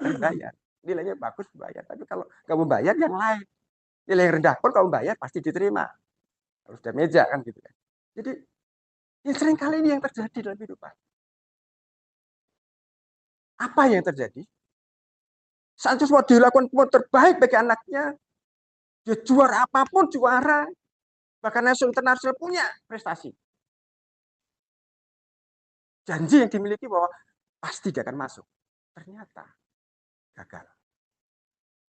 Harus bayar. Nilainya bagus bayar. Tapi kalau kamu bayar yang lain, nilai yang rendah pun kamu bayar pasti diterima. Harus ada meja kan gitu kan. Jadi yang sering kali ini yang terjadi dalam kehidupan. Apa yang terjadi? Saat semua dilakukan terbaik bagi anaknya, dia juara apapun juara, bahkan nasional internasional punya prestasi. Janji yang dimiliki bahwa pasti dia akan masuk. Ternyata gagal.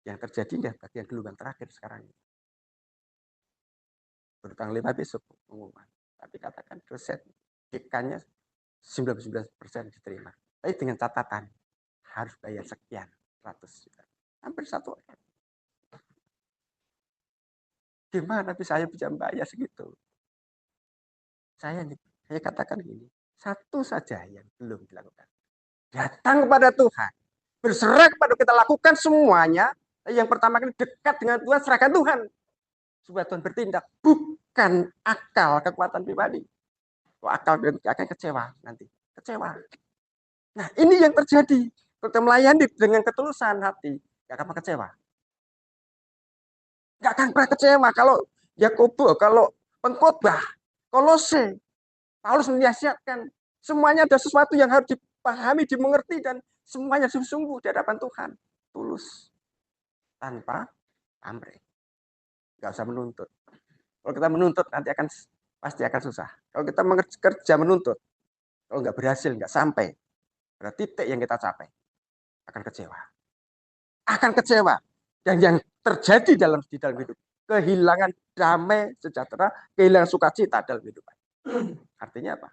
Yang terjadi ya bagian gelombang terakhir sekarang ini. Bertanggal 5 besok pengumuman. Tapi katakan dosen, dekannya 99% diterima. Tapi dengan catatan harus bayar sekian ratus juta. Hampir 1 M. Gimana bisa saya bisa bayar segitu? Saya katakan gini, satu saja yang belum dilakukan. Datang kepada Tuhan, berserah kepada kita lakukan semuanya. Yang pertama kali dekat dengan Tuhan, serahkan Tuhan. Supaya Tuhan bertindak, bukan akal kekuatan pribadi. Akal akan kecewa nanti, kecewa. Nah ini yang terjadi. Kalau kita melayani dengan ketulusan hati, gak akan kecewa. Gak akan pernah kecewa kalau Yakobus, kalau pengkhotbah, Kolose, Paulus menyiasatkan semuanya ada sesuatu yang harus dipahami, dimengerti dan semuanya sungguh-sungguh di hadapan Tuhan, tulus, tanpa pamrih. Gak usah menuntut. Kalau kita menuntut nanti pasti akan susah. Kalau kita kerja menuntut, kalau nggak berhasil, nggak sampai pada titik yang kita capai, akan kecewa. Akan kecewa. Dan yang terjadi di dalam hidup, kehilangan damai sejahtera, kehilangan sukacita dalam kehidupan. Artinya apa?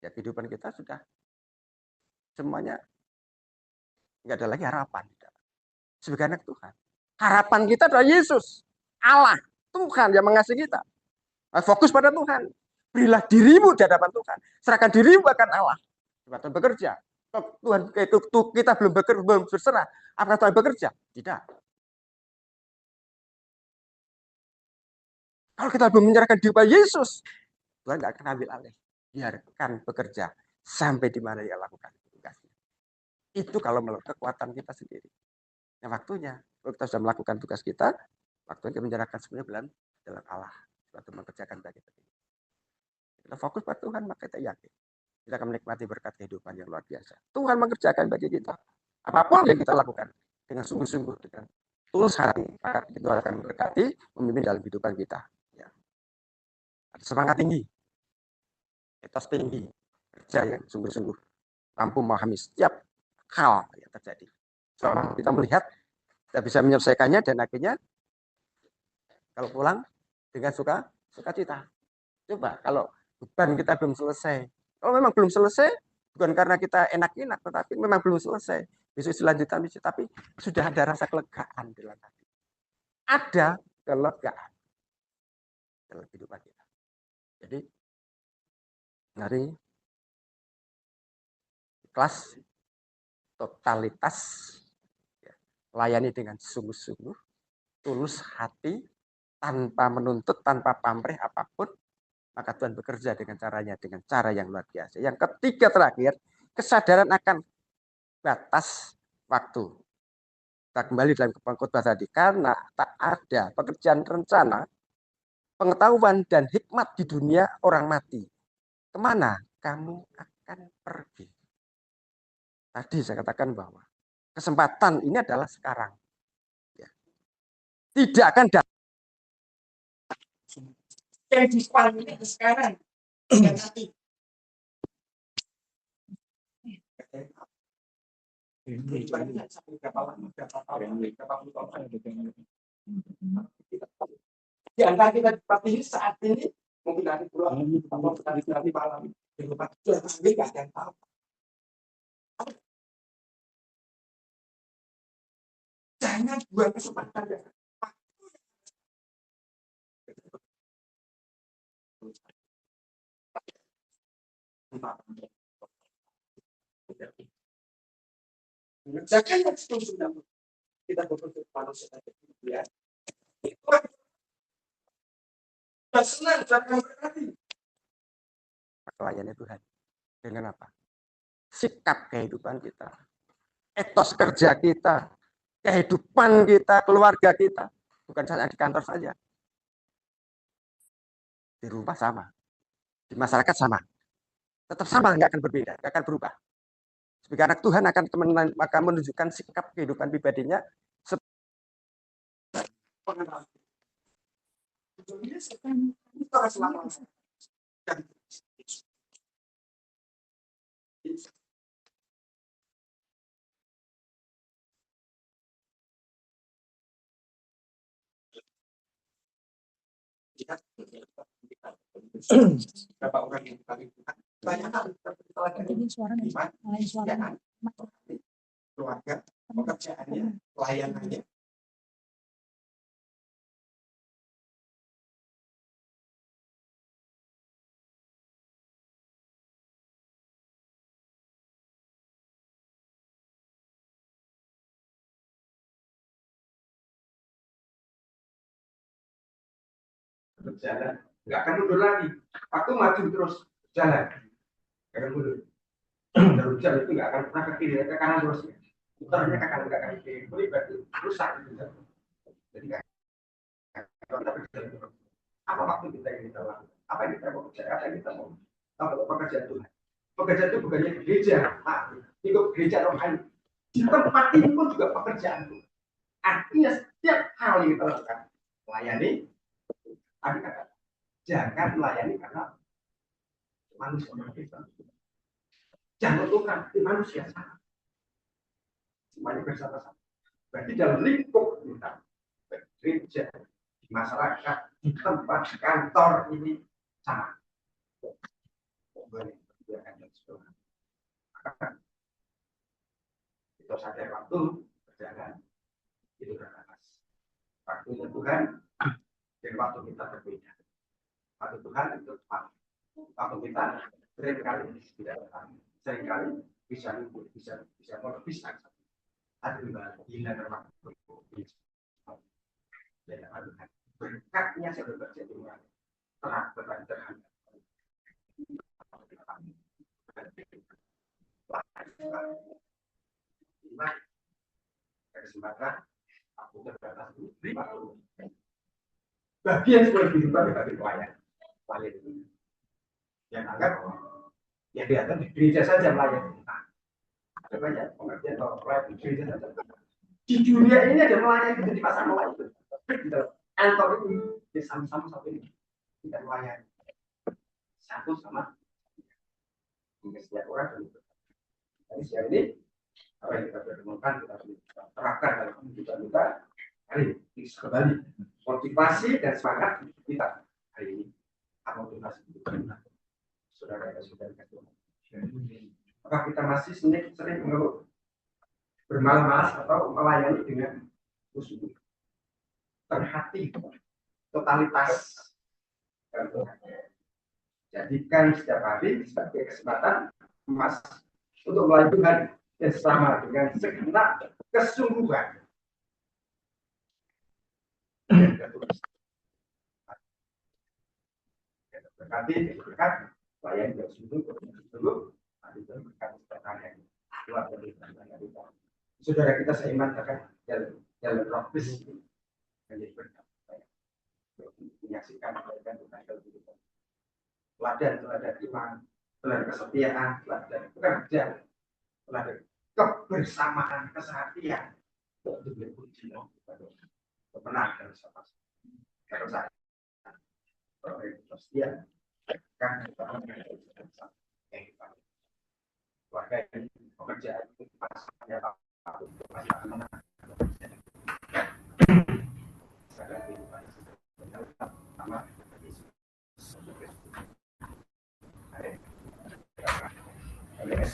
Ya kehidupan kita sudah semuanya nggak ada lagi harapan. Sebagai anak Tuhan. Harapan kita adalah Yesus, Allah, Tuhan yang mengasihi kita. Fokus pada Tuhan. Berilah dirimu di hadapan Tuhan. Serahkan dirimu akan Allah. Tuhan bekerja. Tuhan itu kita belum berserah. Apakah Tuhan bekerja? Tidak. Kalau kita belum menyerahkan diri pada Yesus, Tuhan tidak akan ambil alih. Biarkan bekerja sampai di mana dia lakukan tugasnya. Itu kalau melalui kekuatan kita sendiri. Yang waktunya, kalau kita sudah melakukan tugas kita, waktunya kita menyerahkan sebenarnya dalam Allah. Suatu mengerjakan bagi kita. Kita fokus pada Tuhan, maka kita yakin. Kita akan menikmati berkat kehidupan yang luar biasa. Tuhan mengerjakan bagi kita. Apapun yang kita lakukan, dengan sungguh-sungguh, dengan tulus hati, maka itu akan memberkati, memimpin dalam kehidupan kita. Ya. Ada semangat tinggi, etos tinggi, kerja yang sungguh-sungguh, mampu memahami setiap hal yang terjadi. Soalnya kita melihat, kita bisa menyelesaikannya, dan akhirnya, kalau pulang, dengan sukacita. Coba, kalau beban kita belum selesai, kalau memang belum selesai, bukan karena kita enak-enak, tetapi memang belum selesai. Besok selanjutnya, tapi sudah ada rasa kelegaan dalam hati. Ada kelegaan dalam kehidupan kita. Jadi, mari ikhlas, totalitas, ya, layani dengan sungguh-sungguh, tulus hati, tanpa menuntut, tanpa pamrih apapun, maka Tuhan bekerja dengan caranya, dengan cara yang luar biasa. Yang ketiga terakhir, kesadaran akan batas waktu. Kita kembali dalam pengkhotbah tadi, karena tak ada pekerjaan rencana, pengetahuan dan hikmat di dunia orang mati. Kemana kamu akan pergi? Tadi saya katakan bahwa kesempatan ini adalah sekarang. Ya. Tidak akan datang. Yang dispal ini sekarang. Dan nanti. Di antara kita dipilih saat ini, mungkin nanti pulang, atau nanti malam. kehidupan Tuhan kami gak ada yang tahu. Jangan buang kesempatan ya. Mengerjakan yang sudah kita berbentuk manusia ya. Itu senang dan berarti. Melayani Tuhan dengan apa? Sikap kehidupan kita, etos kerja kita, kehidupan kita, keluarga kita, bukan saja di kantor saja, di rumah sama, di masyarakat sama, tetap sama, nggak akan berbeda, nggak akan berubah. Sebagai anak Tuhan akan menunjukkan sikap kehidupan pribadinya. Berapa orang yang kami banyak keluarga, pekerjaannya, pelayanannya. Berjalan, nggak akan mundur lagi. Aku maju terus jalan, nggak akan mundur. Terus jalan itu nggak akan pernah ke kiri, ke kanan terus. Putarnya ke kanan, nggak akan ke kiri. Berarti rusak gitu. Jadi nggak. Apa waktu kita yang kita lakukan? Apa yang kita mau kerja? Apa yang kita mau? Apa pekerjaan Tuhan? Pekerjaan itu bukannya gereja, itu gereja rohani. Di tempat ini pun juga pekerjaan Tuhan. Artinya setiap hal yang kita lakukan, melayani. Tadi kata, jangan melayani karena manusia kita. Jangan bukan di manusia sama. Semuanya bersama-sama. Berarti dalam lingkup kita, gereja, di masyarakat, di tempat kantor ini sama. Itu saja waktu berjalan itu terbatas. Waktunya Tuhan dan waktu kita berbeda. Waktu Tuhan itu tepat. Waktu kita seringkali tidak datang, seringkali bisa bisa. Ada hilang waktu. Berkatnya sudah terjadi terang terhadap kesempatan aku terbatas bagian sebuah kehidupan dari pelayan itu yang anggap ya kelihatan di gereja saja melayani. Ada banyak pengertian bahwa pelayan di gereja saja. Di dunia ini ada melayani itu di pasar melayani itu. Di dalam kantor itu ya sama-sama satu ini kita melayani satu sama setiap orang. Jadi siang ini apa yang kita pertemukan kita terapkan dalam kehidupan kita hari ini kembali motivasi dan semangat kita hari ini apa motivasi kita saudara dan saudara apakah kita masih sering mengeluh bermalas-malas atau melayani dengan khusyuk terhati totalitas jadikan setiap hari sebagai kesempatan emas untuk melayani Tuhan dan sama dengan segenap kesungguhan. Berkati berkat pelayan yang sungguh nanti berkat pertanyaan luar dari kita. Saudara kita seiman akan jalan rohis menjadi berkat. Menyaksikan kebaikan Tuhan dalam hidup. Teladan iman, teladan kesetiaan, teladan kerja, teladan kebersamaan, kesehatian untuk berpuji kemenangan dan siapa kalau saya setia kan keluarga ini pekerjaan itu pasalnya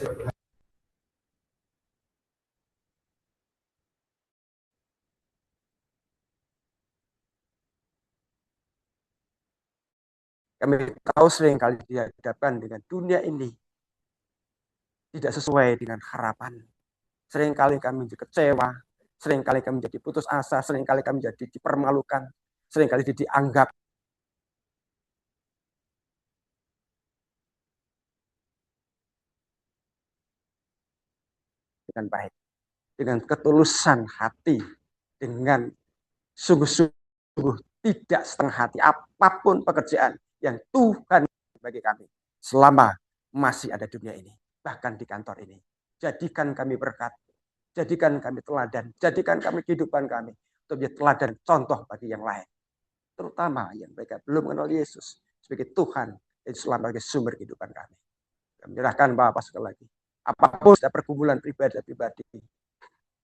Kami tahu seringkali dihadapkan dengan dunia ini tidak sesuai dengan harapan. Seringkali kami menjadi kecewa, seringkali kami menjadi putus asa, seringkali kami menjadi dipermalukan, seringkali dianggap dengan baik, dengan ketulusan hati, dengan sungguh-sungguh tidak setengah hati, apapun pekerjaan yang Tuhan bagi kami selama masih ada dunia ini, bahkan di kantor ini. Jadikan kami berkat, jadikan kami teladan, jadikan kami kehidupan kami untuk menjadi teladan contoh bagi yang lain, terutama yang mereka belum mengenal Yesus sebagai Tuhan dan selama sebagai sumber kehidupan kami. Kami menyerahkan Bapak sekali lagi. Apapun sudah pergumulan pribadi,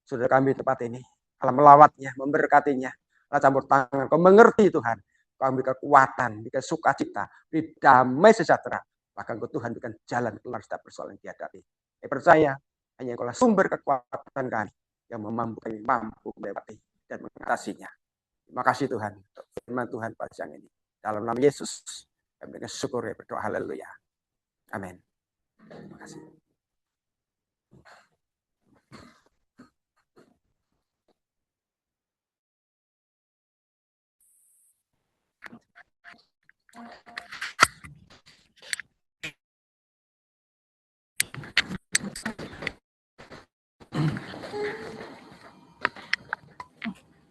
saudara kami tempat ini, Allah melawatnya, memberkatinya, Allah campur tangan, kau mengerti Tuhan, kau beri kekuatan, beri sukacita, beri damai sejahtera, bahkan kau Tuhan berikan jalan keluar setiap persoalan yang dihadapi. Saya percaya, hanya engkau sumber kekuatan kami, yang mampu melewati dan mengatasinya. Terima kasih Tuhan, untuk firman Tuhan pada siang ini. Dalam nama Yesus, kami dengan syukur ya berdoa, haleluya. Amin. Terima kasih.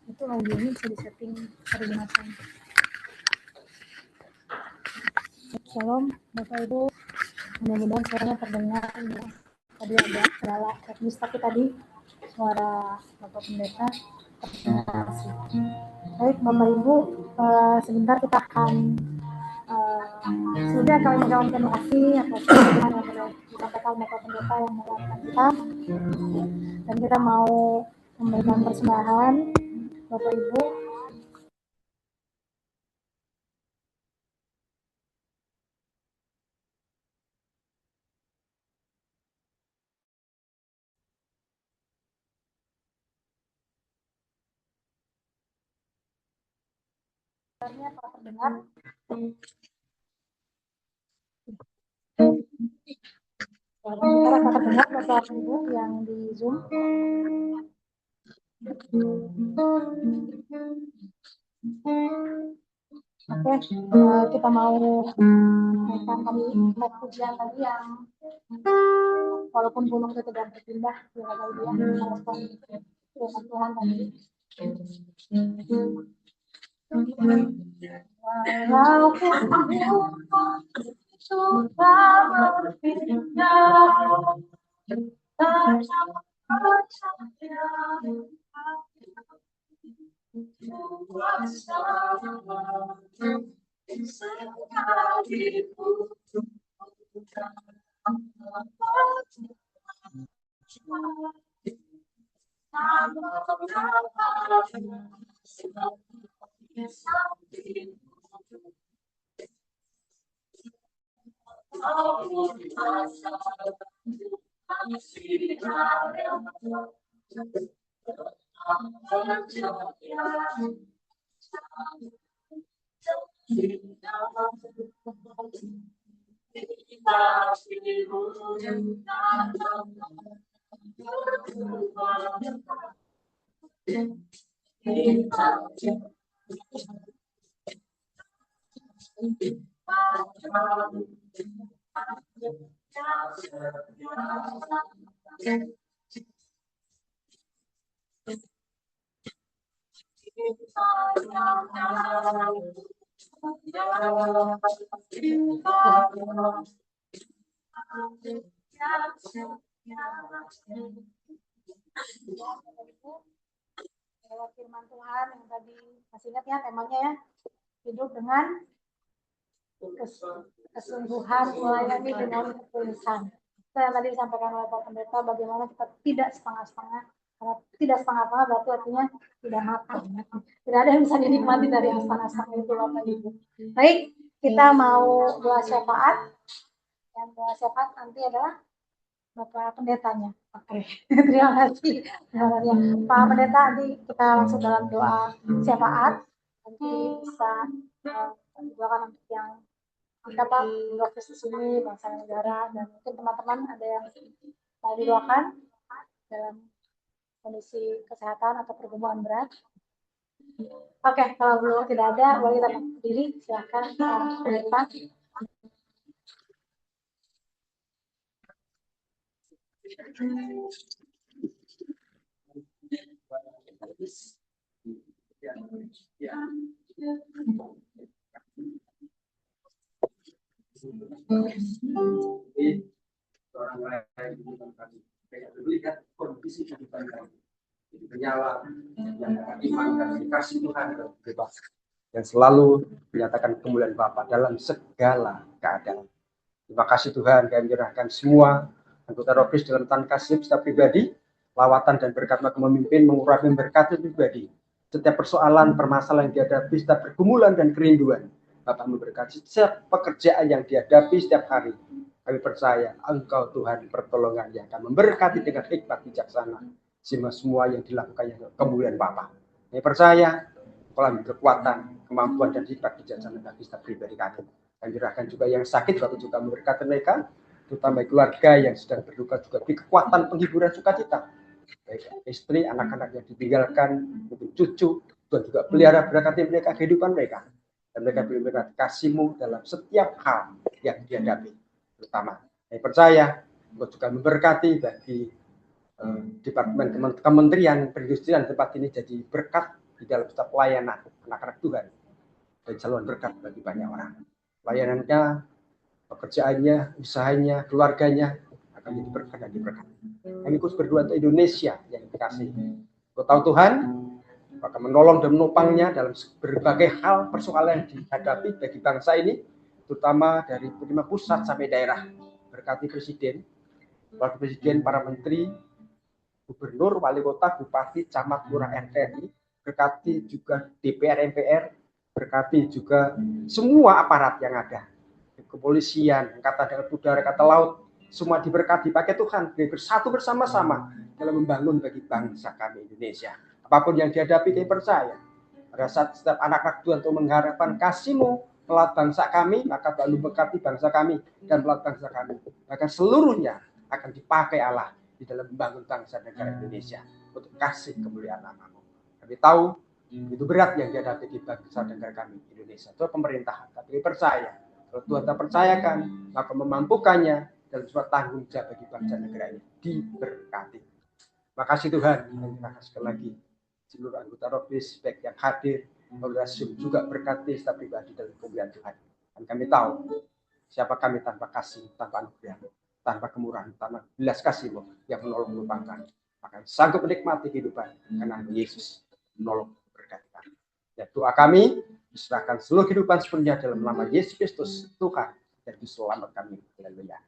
Itu audionya bisa disetting koordinasi. Shalom Bapak Ibu, mudah-mudahan suaranya terdengar ya. Tadi ada kendala teknis tapi tadi suara Bapak Pendeta terima kasih. Baik Bapak Ibu, sebentar kita akan sudah kami mengucapkan terima kasih atas firman yang telah disampaikan Bapak Pendeta yang menguatkan kita, dan kita mau memberikan persembahan Bapak Ibu. Sebenarnya para pendengar, para pendengar Bapak Ibu yang di Zoom. Oke, kita mau naikkan kami pujian tadi yang walaupun gunung itu tidak berpindah, ya Bapak Ibu ya, merespon firman Tuhan tadi. Walaupun gunung sudah berpindah, tetap percaya kuasa sekaliku lewat firman Tuhan yang tadi masih ingat ya temanya ya, hidup dengan kesungguhan, melayani dengan ketulusan. Itu yang tadi disampaikan oleh Pak Pendeta, bagaimana kita tidak setengah-setengah. Karena tidak setengah-setengah berarti artinya tidak matang. Tidak ada yang bisa dinikmati dari yang setengah-setengah itu Bapak Ibu. Baik, kita mau doa syafaat. Yang doa syafaat nanti adalah Bapak Pendetanya. Oke, terima kasih. Terima kasih. Pak Pendeta, nanti kita langsung dalam doa syafaat. Nanti bisa doakan untuk yang kita Pak di sini, bangsa dan negara, dan mungkin teman-teman ada yang mau didoakan dalam kondisi kesehatan atau pergumulan berat. Oke, kalau belum tidak ada, boleh kita berdiri. Silakan Pendeta. Melihat kondisi kehidupan kami menyala yang iman dan kasih Tuhan bebas dan selalu menyatakan kemuliaan Bapa dalam segala keadaan. Terima kasih Tuhan, kami menyerahkan semua anggota Robis dalam tangan kasih secara pribadi, lawatan dan berkat memimpin, mengurapi berkat pribadi. Setiap persoalan, permasalahan yang dihadapi, setiap pergumulan dan kerinduan, Bapak memberkati setiap pekerjaan yang dihadapi setiap hari. Kami percaya Engkau Tuhan pertolongan yang akan memberkati dengan hikmat bijaksana semua yang dilakukannya kemuliaan Bapa. Kami percaya Engkau kekuatan, kemampuan dan hikmat bijaksana bagi setiap pribadi kami. Dan menyerahkan juga yang sakit, Bapak juga memberkati mereka, terutama keluarga yang sedang berduka juga beri kekuatan penghiburan sukacita. Baik istri, anak-anak yang ditinggalkan, mungkin cucu, Tuhan juga pelihara berkati mereka kehidupan mereka. Dan mereka beri berkat kasih-Mu dalam setiap hal yang dihadapi. Terutama, saya percaya Engkau juga memberkati bagi Departemen Kementerian Perindustrian tempat ini jadi berkat di dalam setiap pelayanan anak-anak Tuhan dan calon berkat bagi banyak orang. Layanannya, pekerjaannya, usahanya, keluarganya akan menjadi berkat dan diberkati. Kami khusus berdoa untuk Indonesia yang dikasih. Kau tahu Tuhan akan menolong dan menopangnya dalam berbagai hal persoalan yang dihadapi bagi bangsa ini, terutama dari pusat sampai daerah. Berkati Presiden, Wakil Presiden, para menteri, gubernur, wali kota, bupati, camat, lurah, RT, berkati juga DPR, MPR, berkati juga semua aparat yang ada, kepolisian, angkatan darat, udara, angkatan laut, semua diberkati pakai Tuhan, bersatu bersama-sama dalam membangun bagi bangsa kami Indonesia. Apapun yang dihadapi, kami percaya pada saat setiap anak-anak Tuhan untuk mengharapkan kasih-Mu melalui bangsa kami, maka Tuhan memberkati bangsa kami dan melalui bangsa kami. Bahkan seluruhnya akan dipakai Allah di dalam membangun bangsa negara Indonesia untuk kasih kemuliaan nama-Mu. Kami tahu itu berat yang dihadapi di bangsa negara kami Indonesia. Itu pemerintahan, tapi percaya kalau Tuhan tak percayakan, maka memampukannya dan sebuah tanggung jawab bagi bangsa negara ini diberkati. Makasih Tuhan, terima kasih sekali lagi seluruh anggota Robis baik yang hadir, juga berkati setiap pribadi dalam kemuliaan Tuhan. Dan kami tahu siapa kami tanpa kasih, tanpa anugerah, tanpa kemurahan, tanpa belas kasih-Mu yang menolong melupakan. Maka sanggup menikmati kehidupan karena Yesus menolong berkati kami. Ya, doa kami diserahkan seluruh kehidupan sepenuhnya dalam nama Yesus Kristus Tuhan dan Selamat kami. Haleluya.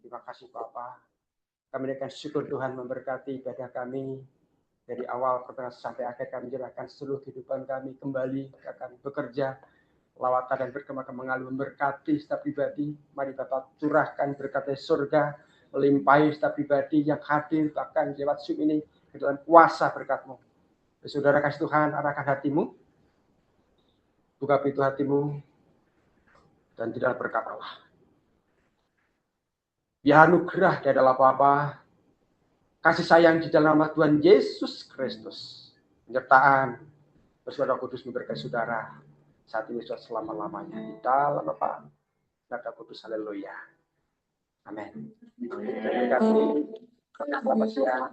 Terima kasih Bapak. Kami naikkan syukur Tuhan memberkati ibadah kami dari awal pertengahan sampai akhir. Kami jelaskan seluruh kehidupan kami kembali akan bekerja lawatan dan berkembang mengalir memberkati setiap pribadi. Mari Bapak curahkan berkat dari surga melimpahi setiap pribadi yang hadir bahkan lewat Zoom ini ke dalam kuasa berkat-Mu. Saudara kasih Tuhan, arahkan hatimu, buka pintu hatimu, dan tidak berkat Allah. Biar anugerah tidak ada apa-apa, kasih sayang di dalam nama Tuhan Yesus Kristus, penyertaan Bersama Kudus memberkati saudara saat ini sudah selama-lamanya di dalam Bapa dan Kudus. Haleluya. Amin. Terima kasih. Selamat siang.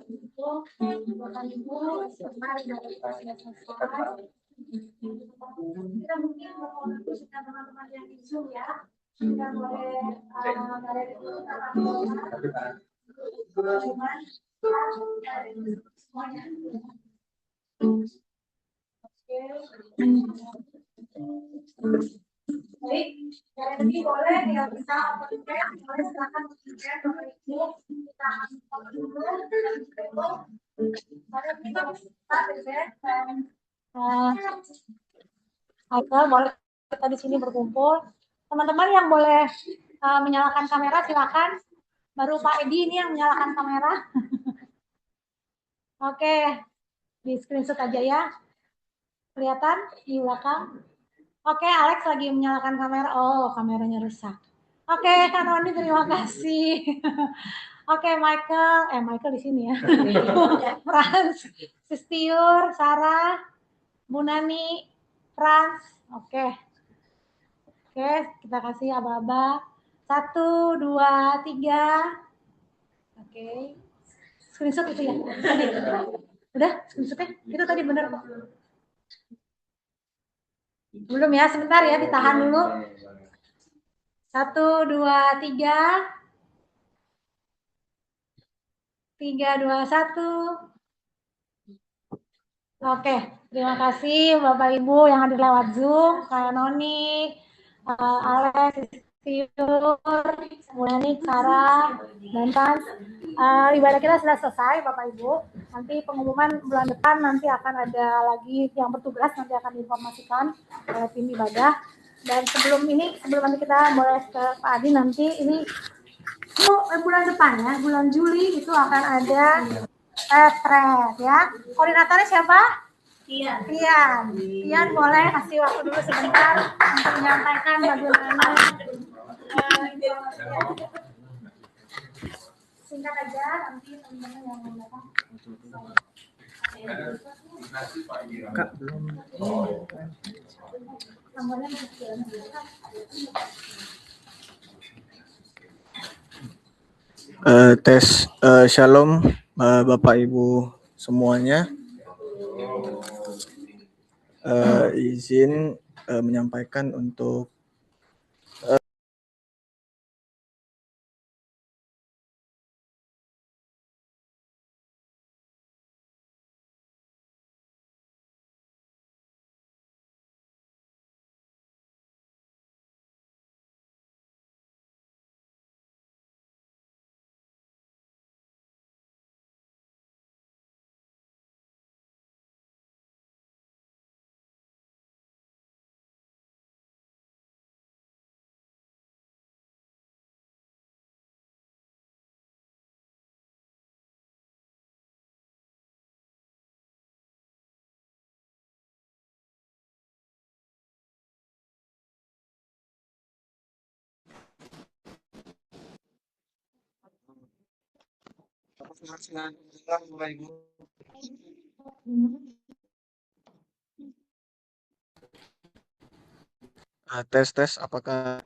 Kita mungkin mau diskusikan teman-teman yang di Zoom ya. Kita boleh ada semuanya. Baik, dari ini boleh ya bisa boleh silakan kita Michael, boleh kita di sini berkumpul. Teman-teman yang boleh menyalakan kamera silakan. Baru Pak Edi ini yang menyalakan kamera. Oke, di screenshot aja ya. Kelihatan di belakang. Oke, Alex lagi menyalakan kamera. Oh, kameranya rusak. Oke, Kak Roni terima kasih. Oke, Michael di sini ya. Frans, Sistiur, Sarah, Bu Nani, Frans. Oke, kita kasih aba-aba. 1, 2, 3. Oke. Screenshot itu ya. Udah, screenshotnya? Itu tadi bener kok. Belum ya, sebentar ya, ditahan dulu. 1, 2, 3. 3, 2, 1. Oke, terima kasih Bapak Ibu yang hadir lewat Zoom, Kak Noni, Alex, Tiur, Mulani, Sarah, dan Frans. Ibadah kita sudah selesai Bapak Ibu. Nanti pengumuman bulan depan nanti akan ada lagi yang bertugas, nanti akan diinformasikan oleh tim ibadah. Dan sebelum nanti kita boleh ke Pak Adi nanti ini bulan depan ya, bulan Juli itu akan ada retret ya. Koordinatornya siapa? Tian boleh kasih waktu dulu sebentar untuk menyampaikan bagaimana singkat aja nanti teman-teman yang mau datang. Kak, belum. Tes Shalom Bapak Ibu semuanya. Izin menyampaikan untuk Tes tes apakah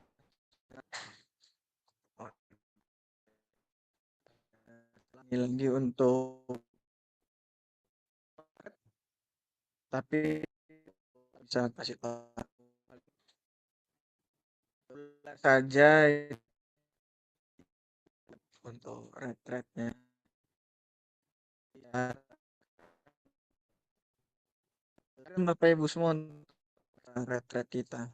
lagi untuk tapi bisa kasih tahu saja untuk rate-rate-nya ya. Kan Bapak Ibu semua rate-rate kita.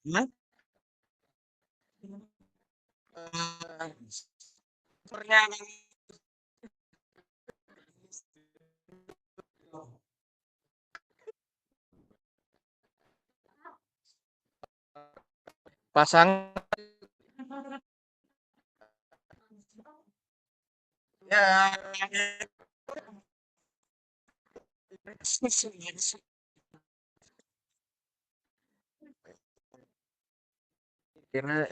Nah, pernyataan pasang ya kira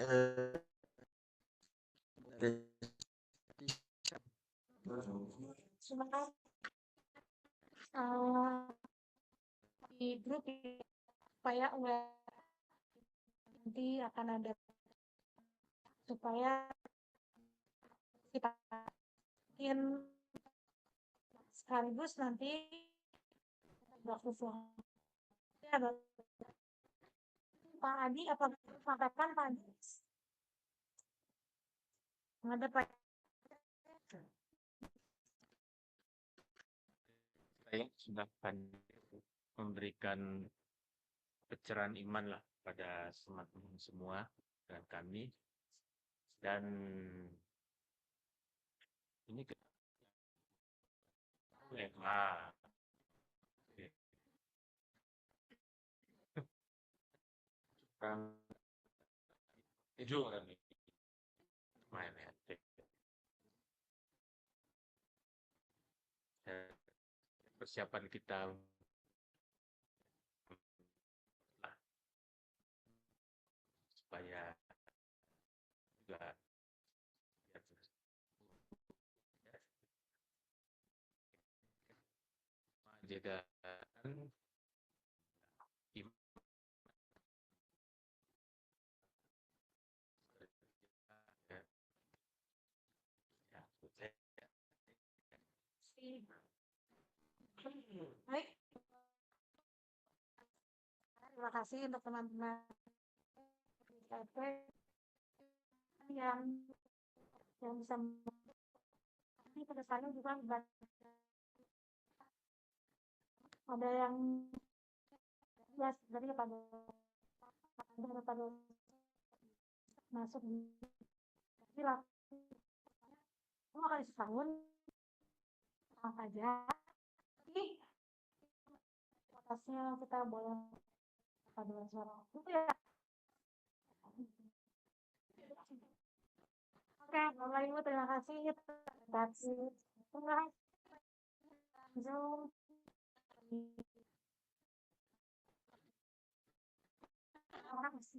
dari Sebentar, di grup supaya enggak nanti akan ada supaya kita bikin sekaligus nanti waktu ada Pak Adi apa mengatakan Pak Adi ada Pak Saya sudah akan memberikan pencerahan iman lah pada teman-teman semua dan kami, dan ini kan itu kan main persiapan kita lah, supaya juga menjaga iman baik. Terima kasih untuk teman-teman PP yang bisa ini ke depannya juga ada yang jelas dari pada masuk di lah cuma kali setahun apa aja tapi atasnya kita boleh paduan suara itu ya. Oke, Bapak Ibu terima kasih. Terima kasih. Zoom. Terima kasih.